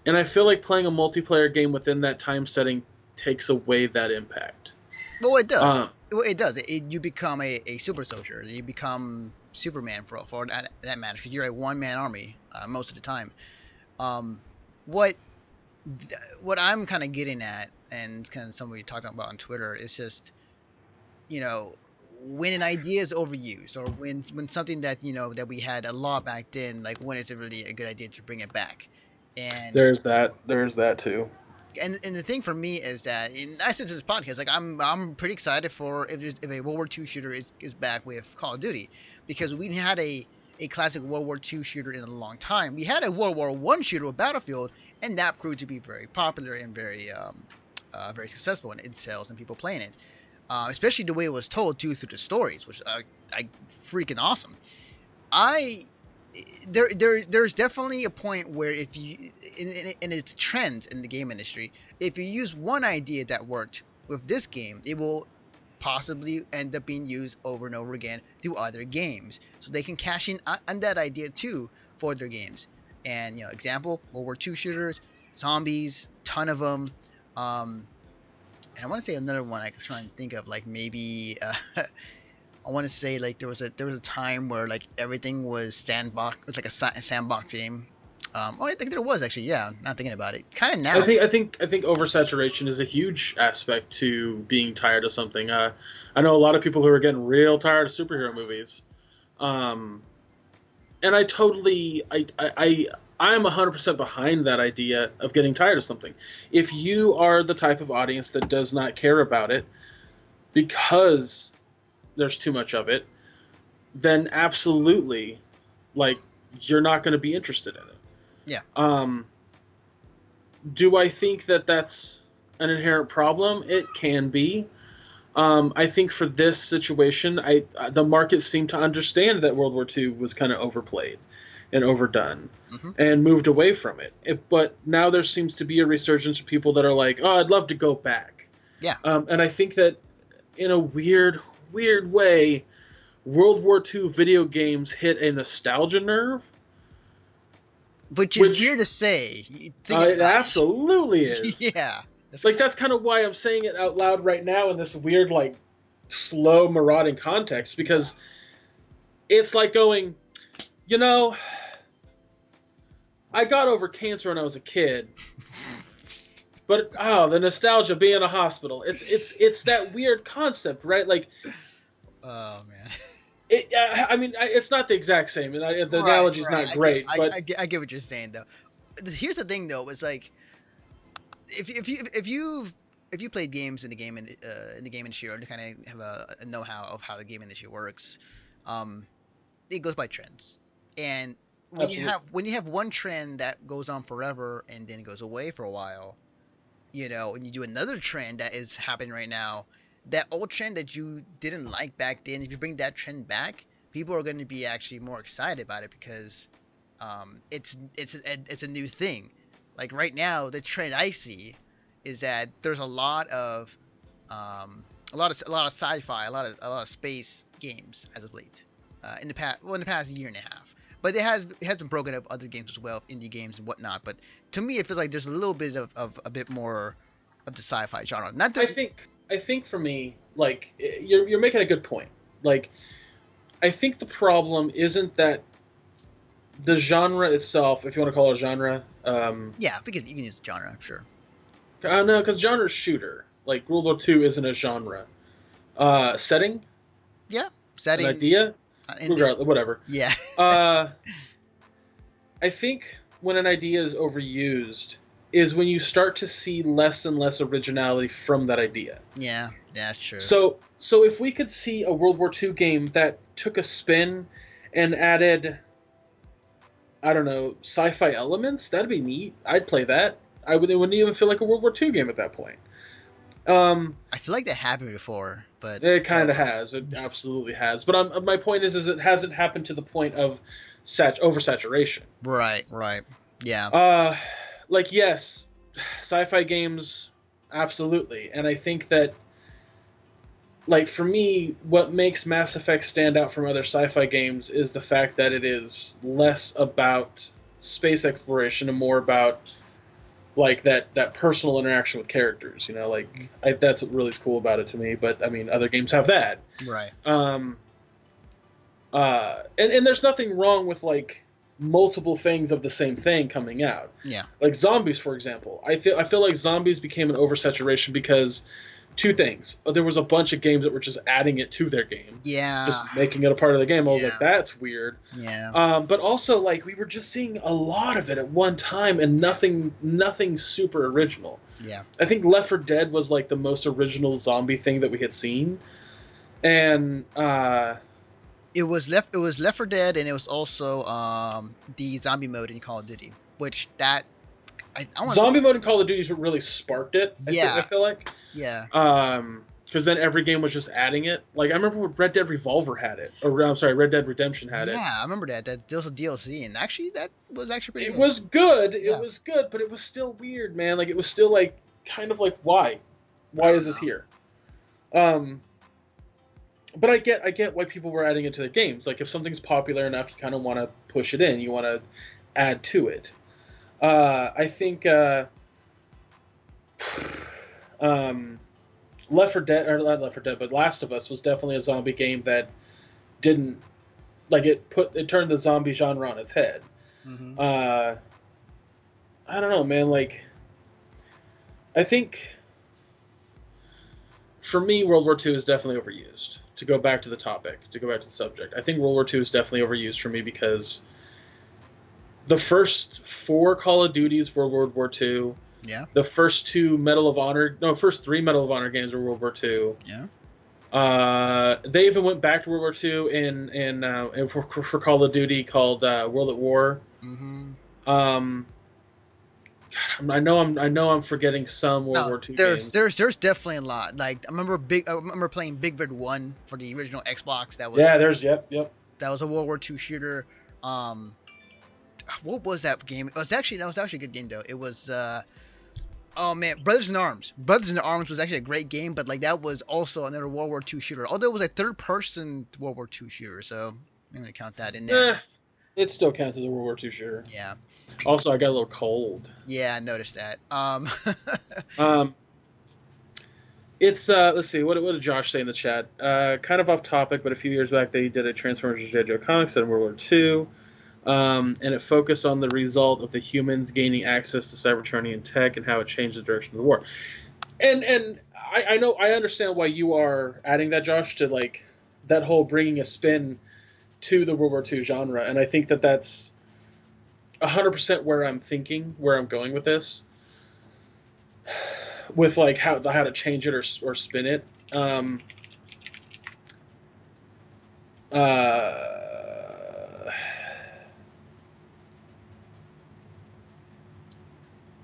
and I feel like playing a multiplayer game within that time setting takes away that impact. Well, it does. It does. You become a super soldier. You become Superman for that matter, because you're a one-man army most of the time. What I'm kind of getting at, and kind of something we talked about on Twitter, is just, when an idea is overused, or when something that that we had a lot back then, like, when is it really a good idea to bring it back? And there's that too. And the thing for me is that, I said to this podcast, like, I'm pretty excited for if a World War II shooter is back with Call of Duty, because we had a classic World War II shooter in a long time. We had a World War I shooter with Battlefield, and that proved to be very popular and very successful in sales and people playing it, especially the way it was told too, through the stories, which are freaking awesome. There's definitely a point where, if you in its trend in the game industry, if you use one idea that worked with this game, it will possibly end up being used over and over again through other games, so they can cash in on that idea too for their games. And example, World War II shooters, zombies, ton of them. And I want to say another one I could try and think of, like, maybe I want to say, like, there was a time where, like, everything was sandbox. It was like a sandbox game. I think there was, actually. Yeah, not thinking about it. Kind of now. I think oversaturation is a huge aspect to being tired of something. I know a lot of people who are getting real tired of superhero movies, and I totally I am 100% behind that idea of getting tired of something. If you are the type of audience that does not care about it because there's too much of it, then absolutely, like, you're not going to be interested in it. Yeah. Do I think that that's an inherent problem? It can be. I think for this situation, the market seemed to understand that World War II was kind of overplayed and overdone, and moved away from it. But now there seems to be a resurgence of people that are like, oh, I'd love to go back. Yeah. And I think that in a weird way, World War II video games hit a nostalgia nerve. Which is weird to say. It absolutely is. Yeah. That's kind of why I'm saying it out loud right now in this weird, like, slow, marauding context, because it's like going, I got over cancer when I was a kid. But the nostalgia being in a hospital. It's that weird concept, right? Like, oh man. It's not the exact same, and the analogy's not great. But I get what you're saying, though. Here's the thing, though. It's like, if you played games in the game industry, or to kind of have a know-how of how the game industry works, it goes by trends. And when you have one trend that goes on forever and then goes away for a while, and you do another trend that is happening right now, that old trend that you didn't like back then, if you bring that trend back, people are going to be actually more excited about it, because it's a new thing. Like, right now, the trend I see is that there's a lot of sci-fi, a lot of space games as of late, in the past year and a half. But it has been broken up other games as well, indie games and whatnot. But to me, it feels like there's a little bit of a bit more of the sci-fi genre. I think for me, like, you're making a good point. Like, I think the problem isn't that the genre itself, if you want to call it a genre. Yeah, because you can use genre, sure. No, because genre is shooter. Like, World War II isn't a genre. Setting? Yeah, setting. An idea? Whatever. Yeah. I think when an idea is overused is when you start to see less and less originality from that idea. Yeah, that's true. So if we could see a World War II game that took a spin and added, I don't know, sci-fi elements, that'd be neat. I'd play that. It wouldn't even feel like a World War II game at that point. I feel like that happened before, but it kind of has. It absolutely has. But my point is it hasn't happened to the point of oversaturation. Right. Yeah. Like, yes, sci-fi games, absolutely. And I think that, like, for me, what makes Mass Effect stand out from other sci-fi games is the fact that it is less about space exploration and more about, like, that personal interaction with characters. You know, like, that's what really is cool about it to me. But I mean, other games have that. Right. And there's nothing wrong with, like, multiple things of the same thing coming out. Yeah. Like zombies, for example. I feel like zombies became an oversaturation because two things. There was a bunch of games that were just adding it to their game. Yeah. Just making it a part of the game. I was Yeah. like, that's weird. Yeah. But also, like, we were just seeing a lot of it at one time and nothing super original. Yeah. I think Left 4 Dead was, like, the most original zombie thing that we had seen. And It was Left 4 Dead, and it was also the zombie mode in Call of Duty, which that I want zombie mode in Call of Duty is what really sparked it. I feel like. Yeah. Because then every game was just adding it. Like, I remember when Red Dead Revolver had it, or I'm sorry, Red Dead Redemption had it. Yeah, I remember that. That was a DLC, and actually that was actually pretty It good. was good. Yeah. It was good, but it was still weird, man. Like, it was still, like, kind of like, why is this here? But I get why people were adding it to their games. Like, if something's popular enough, you kind of want to push it in. You want to add to it. I think Left 4 Dead, or not Left 4 Dead, but Last of Us was definitely a zombie game that didn't, like, it turned the zombie genre on its head. Mm-hmm. I don't know, man. Like, I think for me, World War II is definitely overused. To go back to the topic, to go back to the subject, I think World War II is definitely overused for me because the first 4 Call of Duties were World War II. Yeah. The first 3 Medal of Honor games were World War II. Yeah. They even went back to World War II in for Call of Duty called World at War. Mm-hmm. I know I'm forgetting some World War II games. There's definitely a lot. Like, I remember playing Big Red 1 for the original Xbox. That was yep. That was a World War II shooter. What was that game? That was actually a good game though. It was oh man, Brothers in Arms. Brothers in Arms was actually a great game, but like that was also another World War II shooter. Although it was a third-person World War II shooter, so I'm gonna count that in there. It still counts as a World War II shooter. Yeah. Also, I got a little cold. Yeah, I noticed that. It's let's see, what did Josh say in the chat? Kind of off topic, but a few years back they did a Transformers J. Joe comic set in World War II, and it focused on the result of the humans gaining access to Cybertronian tech and how it changed the direction of the war. And I understand why you are adding that, Josh, to like that whole bringing a spin to the World War II genre, and I think that that's 100% where I'm going with this, with like how to change it or spin it.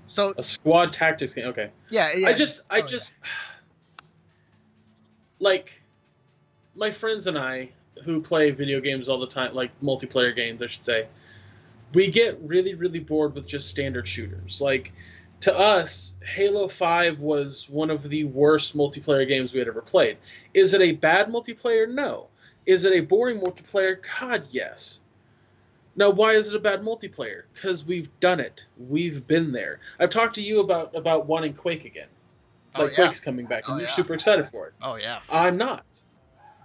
So a squad tactics game. Okay. Yeah. I just like my friends and I who play video games all the time, like multiplayer games, I should say, we get really, really bored with just standard shooters. Like, to us, Halo 5 was one of the worst multiplayer games we had ever played. Is it a bad multiplayer? No. Is it a boring multiplayer? God, yes. Now, why is it a bad multiplayer? Because we've done it. We've been there. I've talked to you about wanting Quake again. Like, Quake's coming back, and you're super excited for it. Oh, yeah. I'm not.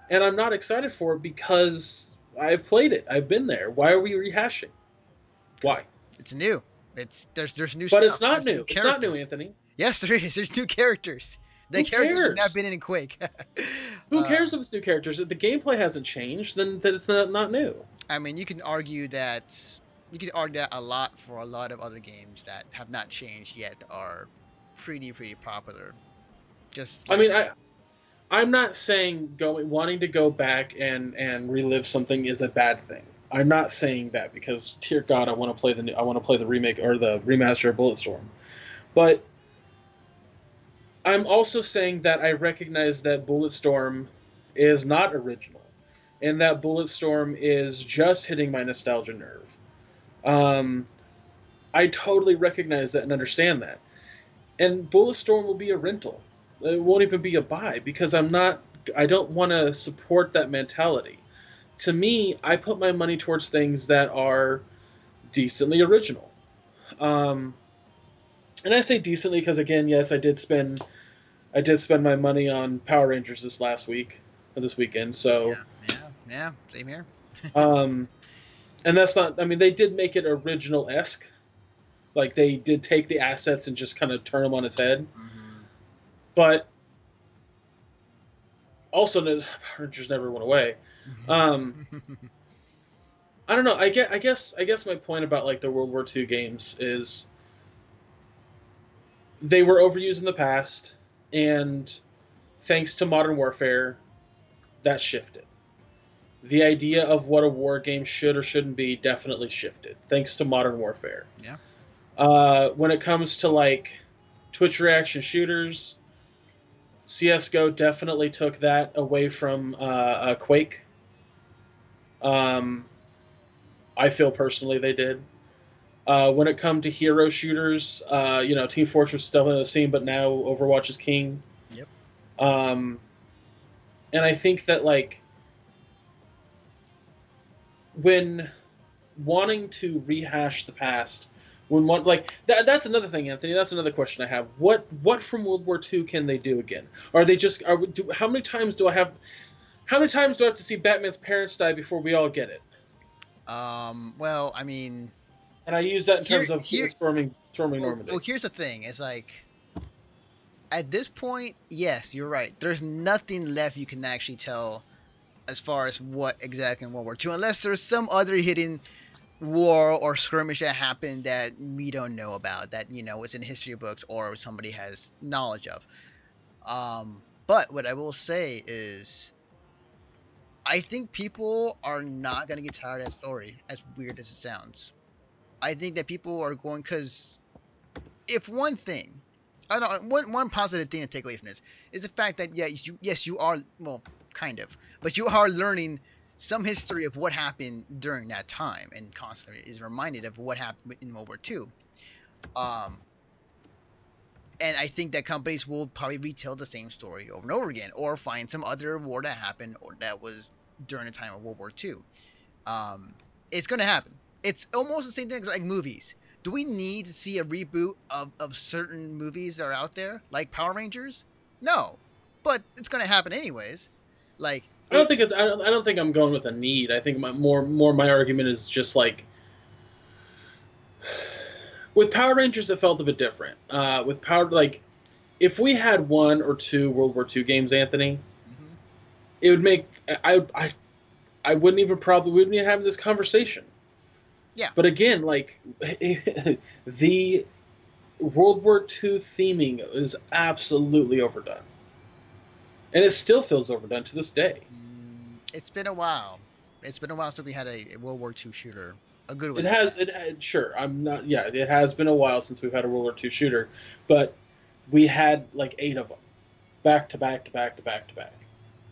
And I'm not excited for it because I've played it. I've been there. Why are we rehashing? Why? It's new. There's new but stuff. But it's not there's new. It's not new, Anthony. Yes, there is. There's new characters. The characters have not been in Quake. Who cares if it's new characters? If the gameplay hasn't changed, then it's not new. I mean, you can argue that a lot for a lot of other games that have not changed yet are pretty popular. Just like, I mean, I'm not saying wanting to go back and relive something is a bad thing. I'm not saying that because, dear God, I want to play the remake or the remaster of Bulletstorm. But I'm also saying that I recognize that Bulletstorm is not original, and that Bulletstorm is just hitting my nostalgia nerve. I totally recognize that and understand that. And Bulletstorm will be a rental. It won't even be a buy because I don't want to support that mentality. To me, I put my money towards things that are decently original. Um, and I say decently because, again, yes, I did spend my money on Power Rangers this weekend. So, Yeah. Same here. um, and that's not. I mean, they did make it original esque. Like they did take the assets and just kind of turn them on its head. Hmm. But also, the Power Rangers never went away. Um, I don't know. I guess my point about like the World War II games is they were overused in the past, and thanks to modern warfare, that shifted. The idea of what a war game should or shouldn't be definitely shifted thanks to modern warfare. Yeah. When it comes to like Twitch reaction shooters, CS:GO definitely took that away from Quake. Um, I feel personally they did. When it come to hero shooters, Team Fortress is definitely the scene, but now Overwatch is king. Yep. Um, and I think that like when wanting to rehash the past, that's another thing, Anthony. That's another question I have. What from World War II can they do again? Are they just how many times do I have? How many times do I have to see Batman's parents die before we all get it? Well, I mean, And I use that in here, terms of here, storming well, Normandy. here's the thing. It's like, at this point, yes, you're right. There's nothing left you can actually tell as far as what exactly in World War II, unless there's some other hidden war or skirmish that happened that we don't know about, that, is in history books or somebody has knowledge of. But what I will say is, I think people are not going to get tired of that story, as weird as it sounds. I think that people are going, because if one thing, I don't one positive thing to take away from this is the fact that yes you are, well, kind of, but you are learning some history of what happened during that time, and constantly is reminded of what happened in World War II. And I think that companies will probably retell the same story over and over again, or find some other war that happened or that was during the time of World War II. It's going to happen. It's almost the same thing as like movies. Do we need to see a reboot of certain movies that are out there, like Power Rangers? No, but it's going to happen anyways. Like, I don't think I'm going with a need. I think my argument is just like with Power Rangers, it felt a bit different. With Power, like if we had one or two World War II games, Anthony, mhm. it would make I wouldn't even having this conversation. Yeah. But again, like the World War II theming is absolutely overdone, and it still feels overdone to this day. It's been a while. It's been a while since we had a World War II shooter, a good one. Sure. I'm not. Yeah, it has been a while since we've had a World War II shooter, but we had like 8 of them, back to back to back to back to back,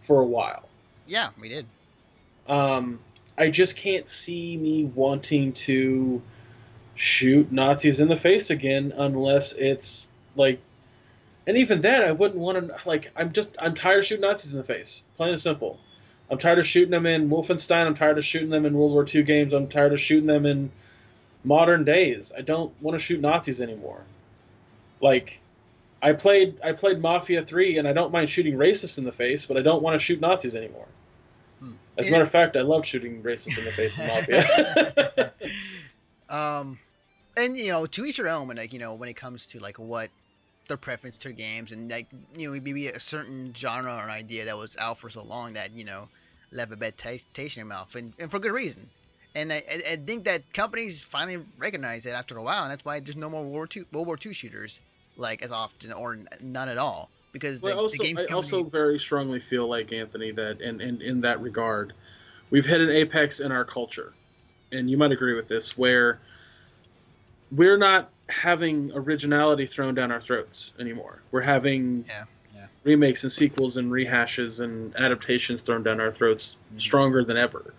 for a while. Yeah, we did. I just can't see me wanting to shoot Nazis in the face again unless it's like, and even then I wouldn't want to, like, I'm tired of shooting Nazis in the face, plain and simple. I'm tired of shooting them in Wolfenstein. I'm tired of shooting them in World War II games. I'm tired of shooting them in modern days. I don't want to shoot Nazis anymore. Like, I played Mafia 3, and I don't mind shooting racists in the face, but I don't want to shoot Nazis anymore. As a matter of fact, I love shooting racists in the face in Mafia. And to each your own. When when it comes to like what their preference to games, and like maybe a certain genre or an idea that was out for so long that left a bad taste in your mouth, and for good reason. And I think that companies finally recognize it after a while, and that's why there's no more World War II shooters like as often, or none at all, because I also very strongly feel like, Anthony, that in that regard, we've hit an apex in our culture, and you might agree with this, where we're not having originality thrown down our throats anymore. We're having remakes and sequels and rehashes and adaptations thrown down our throats stronger than ever.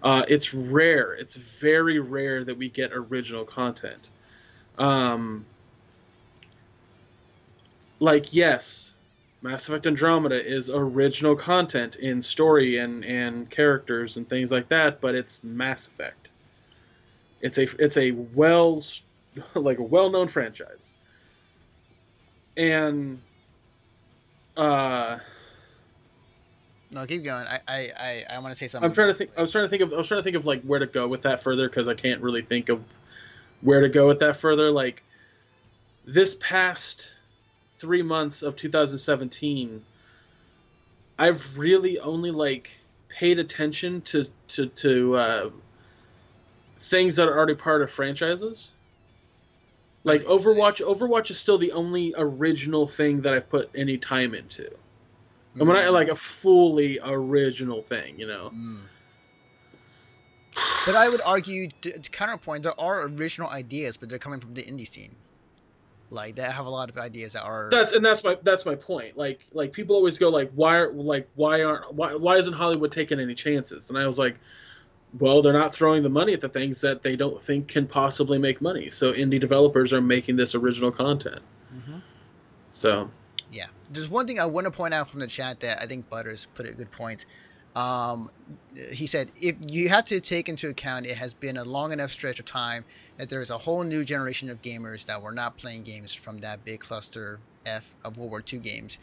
It's rare. It's very rare that we get original content. like, yes, Mass Effect Andromeda is original content in story and characters and things like that, but it's Mass Effect. It's a like a well-known franchise. And No, keep going. I want to say something. I'm trying to think. I was trying to think of like where to go with that further, because I can't really think of where to go with that further. Like, this past 3 months of 2017, I've really only like paid attention to things that are already part of franchises. Like Overwatch is still the only original thing that I put any time into. And when I like a fully original thing, you know. But I would argue, to counterpoint, there are original ideas, but they're coming from the indie scene. Like, they have a lot of ideas that are. That's my point. Like people always go like, why isn't Hollywood taking any chances? And I was like, well, they're not throwing the money at the things that they don't think can possibly make money. So indie developers are making this original content. Mm-hmm. So. Yeah. There's one thing I want to point out from the chat that I think Butters put a good point. He said, if you have to take into account it has been a long enough stretch of time that there is a whole new generation of gamers that were not playing games from that big cluster F of World War II games.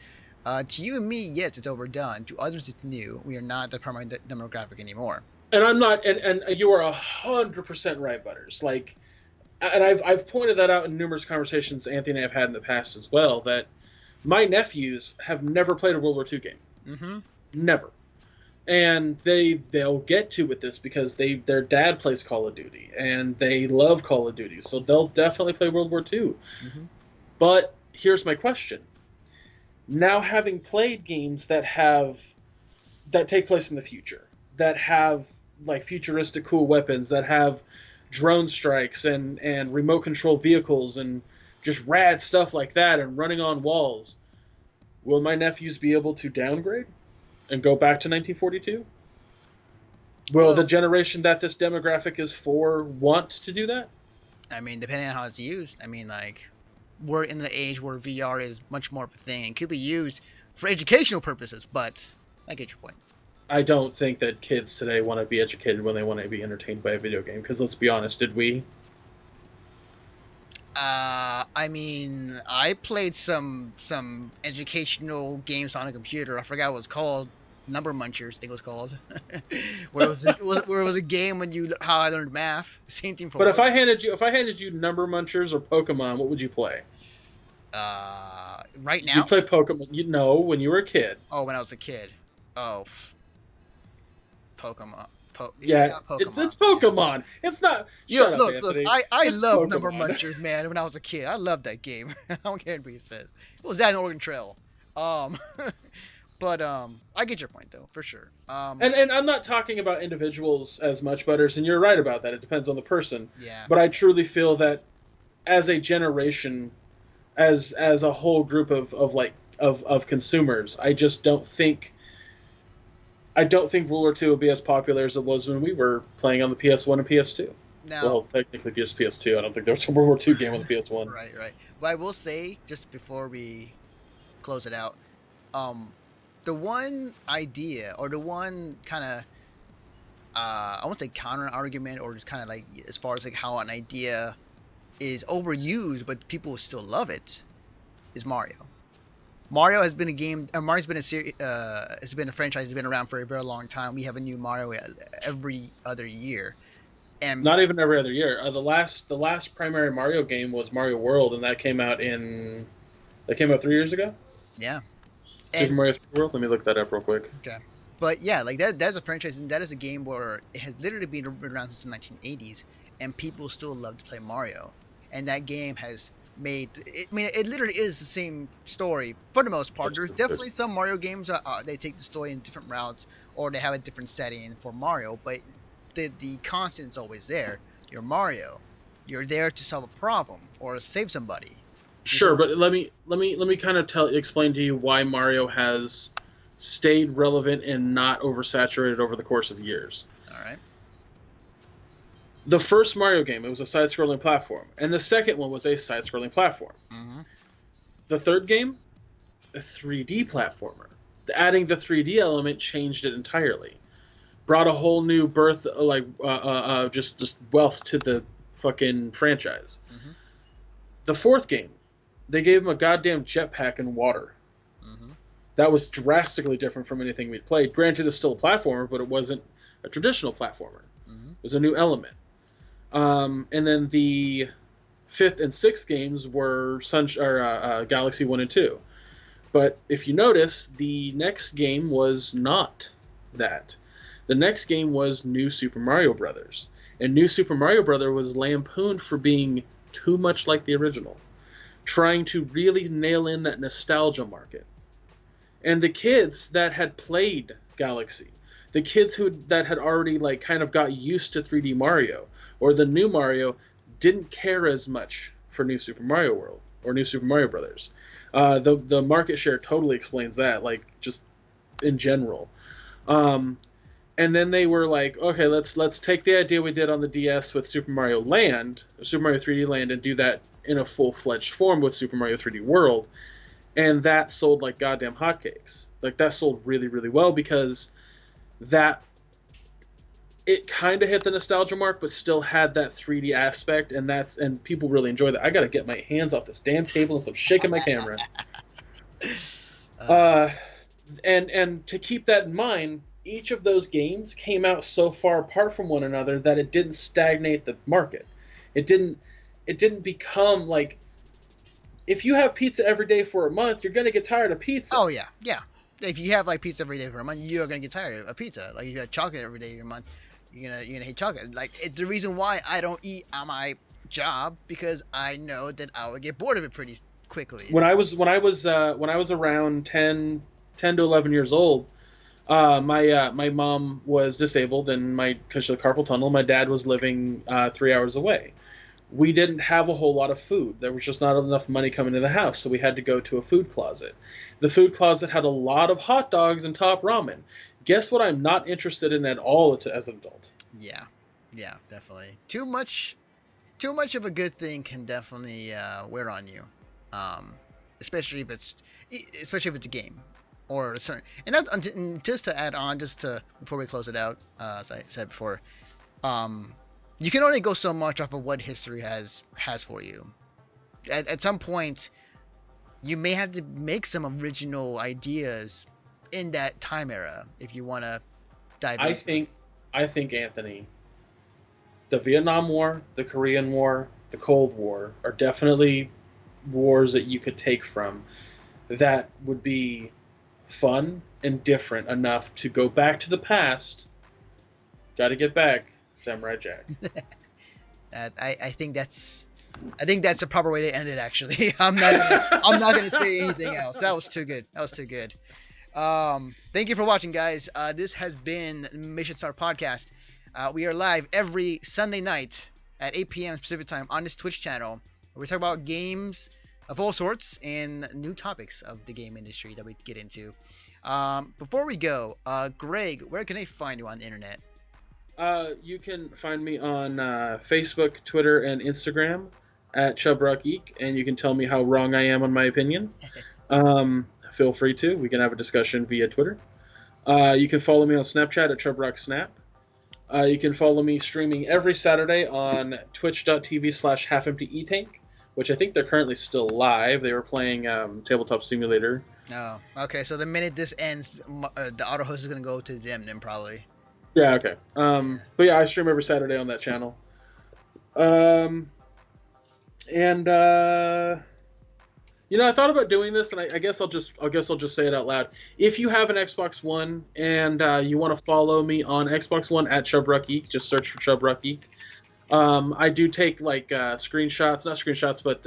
To you and me, yes, it's overdone. To others, it's new. We are not the primary demographic anymore. And I'm not, and you are 100% right, Butters. Like, and I've pointed that out in numerous conversations Anthony and I have had in the past as well, that my nephews have never played a World War II game. Mm-hmm. Never. And they'll get to with this because their dad plays Call of Duty and they love Call of Duty, so they'll definitely play World War II. Mm-hmm. But here's my question: now, having played games that take place in the future, that have like futuristic cool weapons, that have drone strikes and remote control vehicles and just rad stuff like that and running on walls, will my nephews be able to downgrade and go back to 1942? Will the generation that this demographic is for want to do that? I mean, depending on how it's used. I mean, like, we're in the age where VR is much more of a thing. It could be used for educational purposes, but I get your point. I don't think that kids today want to be educated when they want to be entertained by a video game, because let's be honest, did we? I mean, I played some educational games on a computer. I forgot what it was called. Number Munchers, I think it was called. where it was a game how I learned math. Same thing for. But if I handed you Number Munchers or Pokemon, what would you play? Right now. You play Pokemon. When you were a kid. Oh, when I was a kid. Oh. Pokemon. Pokemon. It's Pokemon. Yeah. It's not. Look. I love Number Munchers, man. When I was a kid, I loved that game. I don't care what he says. It was that in Oregon Trail. But I get your point though, for sure. And I'm not talking about individuals as much, Butters, and you're right about that. It depends on the person. Yeah. But I truly feel that as a generation, as a whole group of consumers, I just don't think. I don't think World War II will be as popular as it was when we were playing on the PS1 and PS2. Now, well, technically just PS2. I don't think there was a World War II game on the PS1. Right. But I will say, just before we close it out, the one idea, or the one kind of, I won't say counter argument, or just kind of like as far as like how an idea is overused but people still love it, is Mario. Mario has been a game. Mario's been a series. It's been a franchise that's been around for a very long time. We have a new Mario every other year, and not even every other year. The last primary Mario game was Mario World, and that came out 3 years ago. Yeah. Super Mario 3 World. Let me look that up real quick. Okay. But yeah, like that's a franchise, and that is a game where it has literally been around since the 1980s, and people still love to play Mario, and that game has. It literally is the same story for the most part. There's definitely some Mario games they take the story in different routes, or they have a different setting for Mario, but the constant's always there. You're Mario. You're there to solve a problem or save somebody. Sure, but let me kind of explain to you why Mario has stayed relevant and not oversaturated over the course of years. All right. The first Mario game, it was a side-scrolling platform, and the second one was a side-scrolling platform. Mm-hmm. The third game, a 3D platformer. Adding the 3D element changed it entirely. Brought a whole new birth, just wealth to the fucking franchise. Mm-hmm. The fourth game, they gave him a goddamn jetpack and water. Mm-hmm. That was drastically different from anything we'd played. Granted, it's still a platformer, but it wasn't a traditional platformer. Mm-hmm. It was a new element. And then the fifth and sixth games were Galaxy 1 and 2. But if you notice, the next game was not that. The next game was New Super Mario Brothers. And New Super Mario Brothers was lampooned for being too much like the original. Trying to really nail in that nostalgia market. And the kids that had played Galaxy, the kids that had already like kind of got used to 3D Mario or the new Mario, didn't care as much for New Super Mario World or New Super Mario Brothers. The market share totally explains that, like just in general. And then they were like, okay, let's take the idea we did on the DS with Super Mario Land, Super Mario 3D Land, and do that in a full-fledged form with Super Mario 3D World. And that sold like goddamn hotcakes. Like that sold really, really well because it kind of hit the nostalgia mark, but still had that 3D aspect, and people really enjoy that. I gotta get my hands off this damn table and stop shaking my camera. And to keep that in mind, each of those games came out so far apart from one another that it didn't stagnate the market. It didn't become like, if you have pizza every day for a month, you're gonna get tired of pizza. Oh yeah. If you have like pizza every day for a month, you're gonna get tired of pizza. Like if you have chocolate every day for a month, you're gonna hate chocolate. Like it's the reason why I don't eat at my job, because I know that I would get bored of it pretty quickly. When I was around 10 to 11 years old, my mom was disabled and because of the carpal tunnel, my dad was living 3 hours away. We didn't have a whole lot of food. There was just not enough money coming to the house, so we had to go to a food closet. The food closet had a lot of hot dogs and top ramen. Guess what I'm not interested in at all as an adult? Yeah, definitely. Too much of a good thing can definitely wear on you, especially if it's a game or a certain. And just to add on, before we close it out, as I said before, you can only go so much off of what history has for you. At some point, you may have to make some original ideas in that time era if you want to dive into it. I think, Anthony, the Vietnam War, the Korean War, the Cold War are definitely wars that you could take from that would be fun and different enough to go back to the past. Got to get back, Samurai Jack. I think that's a proper way to end it. Actually, I'm not gonna say anything else. That was too good. Thank you for watching, guys. This has been Mission Start Podcast. We are live every Sunday night at 8 p.m. Pacific time on this Twitch channel, where we talk about games of all sorts and new topics of the game industry that we get into. Before we go, Greg, where can they find you on the internet? You can find me on Facebook, Twitter, and Instagram at ChubRockGeek, and you can tell me how wrong I am on my opinion. Feel free to. We can have a discussion via Twitter. You can follow me on Snapchat at ChubRockSnap. You can follow me streaming every Saturday on twitch.tv/halfemptyetank, which I think they're currently still live. They were playing Tabletop Simulator. Oh, okay. So the minute this ends, the auto host is going to go to them then probably. Yeah, okay. But yeah, I stream every Saturday on that channel. I thought about doing this, and I guess I'll just say it out loud. If you have an Xbox One and you want to follow me on Xbox One at ChubRockGeek, just search for ChubRockGeek. I do take like screenshots, not screenshots, but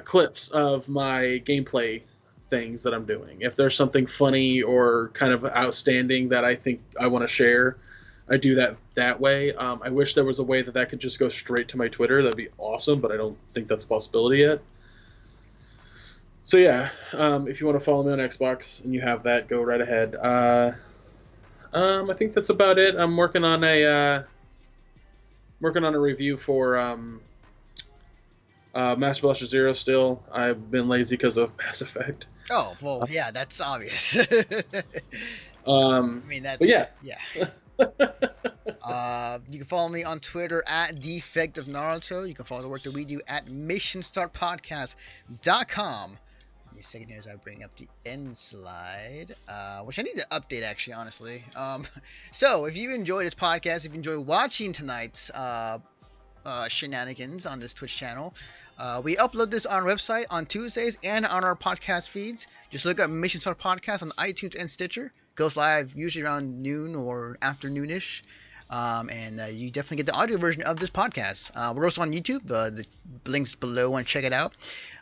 clips of my gameplay things that I'm doing. If there's something funny or kind of outstanding that I think I want to share, I do that way. I wish there was a way that could just go straight to my Twitter. That'd be awesome, but I don't think that's a possibility yet. So yeah, if you want to follow me on Xbox and you have that, go right ahead. I think that's about it. I'm working on a review for Master Blaster Zero still. I've been lazy because of Mass Effect. Oh, well, yeah, that's obvious. I mean, But yeah. You can follow me on Twitter at Defect of Naruto. You can follow the work that we do at MissionStartPodcast.com. Give me a second here as I bring up the end slide, which I need to update, actually, honestly. So, if you enjoyed this podcast, if you enjoyed watching tonight's shenanigans on this Twitch channel, we upload this on our website on Tuesdays and on our podcast feeds. Just look up Mission Start Podcast on iTunes and Stitcher. Goes live usually around noon or afternoonish. And you definitely get the audio version of this podcast. We're also on YouTube. The link's below. Want to check it out.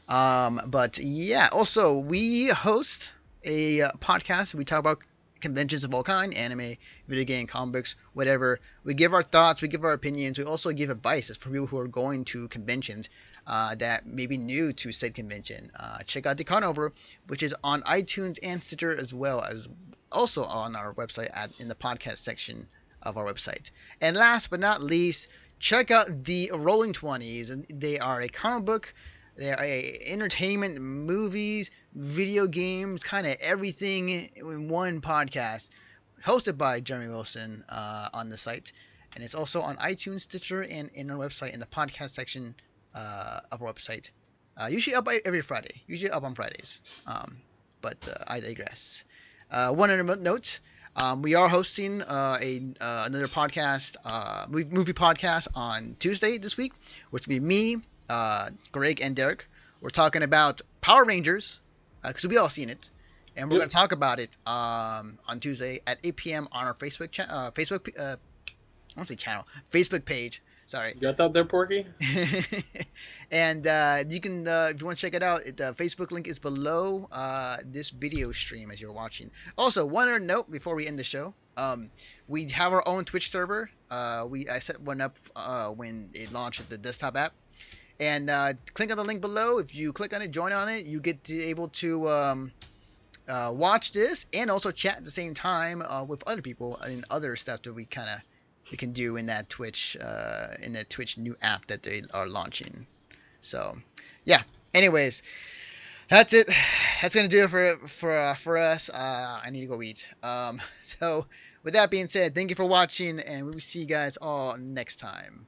But yeah, also we host a podcast. We talk about conventions of all kind, anime, video game, comic books, whatever. We give our thoughts, we give our opinions. We also give advice for people who are going to conventions that may be new to said convention. Check out the Conover, which is on iTunes and Stitcher, as well as also on our website in the podcast section of our website. And last but not least, check out the Rolling 20s. They are a comic book. They are entertainment, movies, video games, kind of everything in one podcast, hosted by Jeremy Wilson on the site. And it's also on iTunes, Stitcher, and in our website in the podcast section of our website. Usually up every Friday. Usually up on Fridays. But I digress. One other note. We are hosting another podcast, movie podcast on Tuesday this week, which will be me, Greg, and Derek. We're talking about Power Rangers, because we all seen it, and we're going to talk about it on Tuesday at 8 p.m. on our Facebook Facebook page. Sorry. You got that there, Porky? And you can, if you want to check it out, the Facebook link is below this video stream as you're watching. Also, one other note before we end the show. We have our own Twitch server. I set one up when it launched the desktop app. And click on the link below. If you click on it, join on it, you get able to watch this and also chat at the same time with other people and other stuff that we can do in that Twitch new app that they are launching. So, yeah. Anyways, that's it. That's gonna do it for us. I need to go eat. So, with that being said, thank you for watching, and we will see you guys all next time.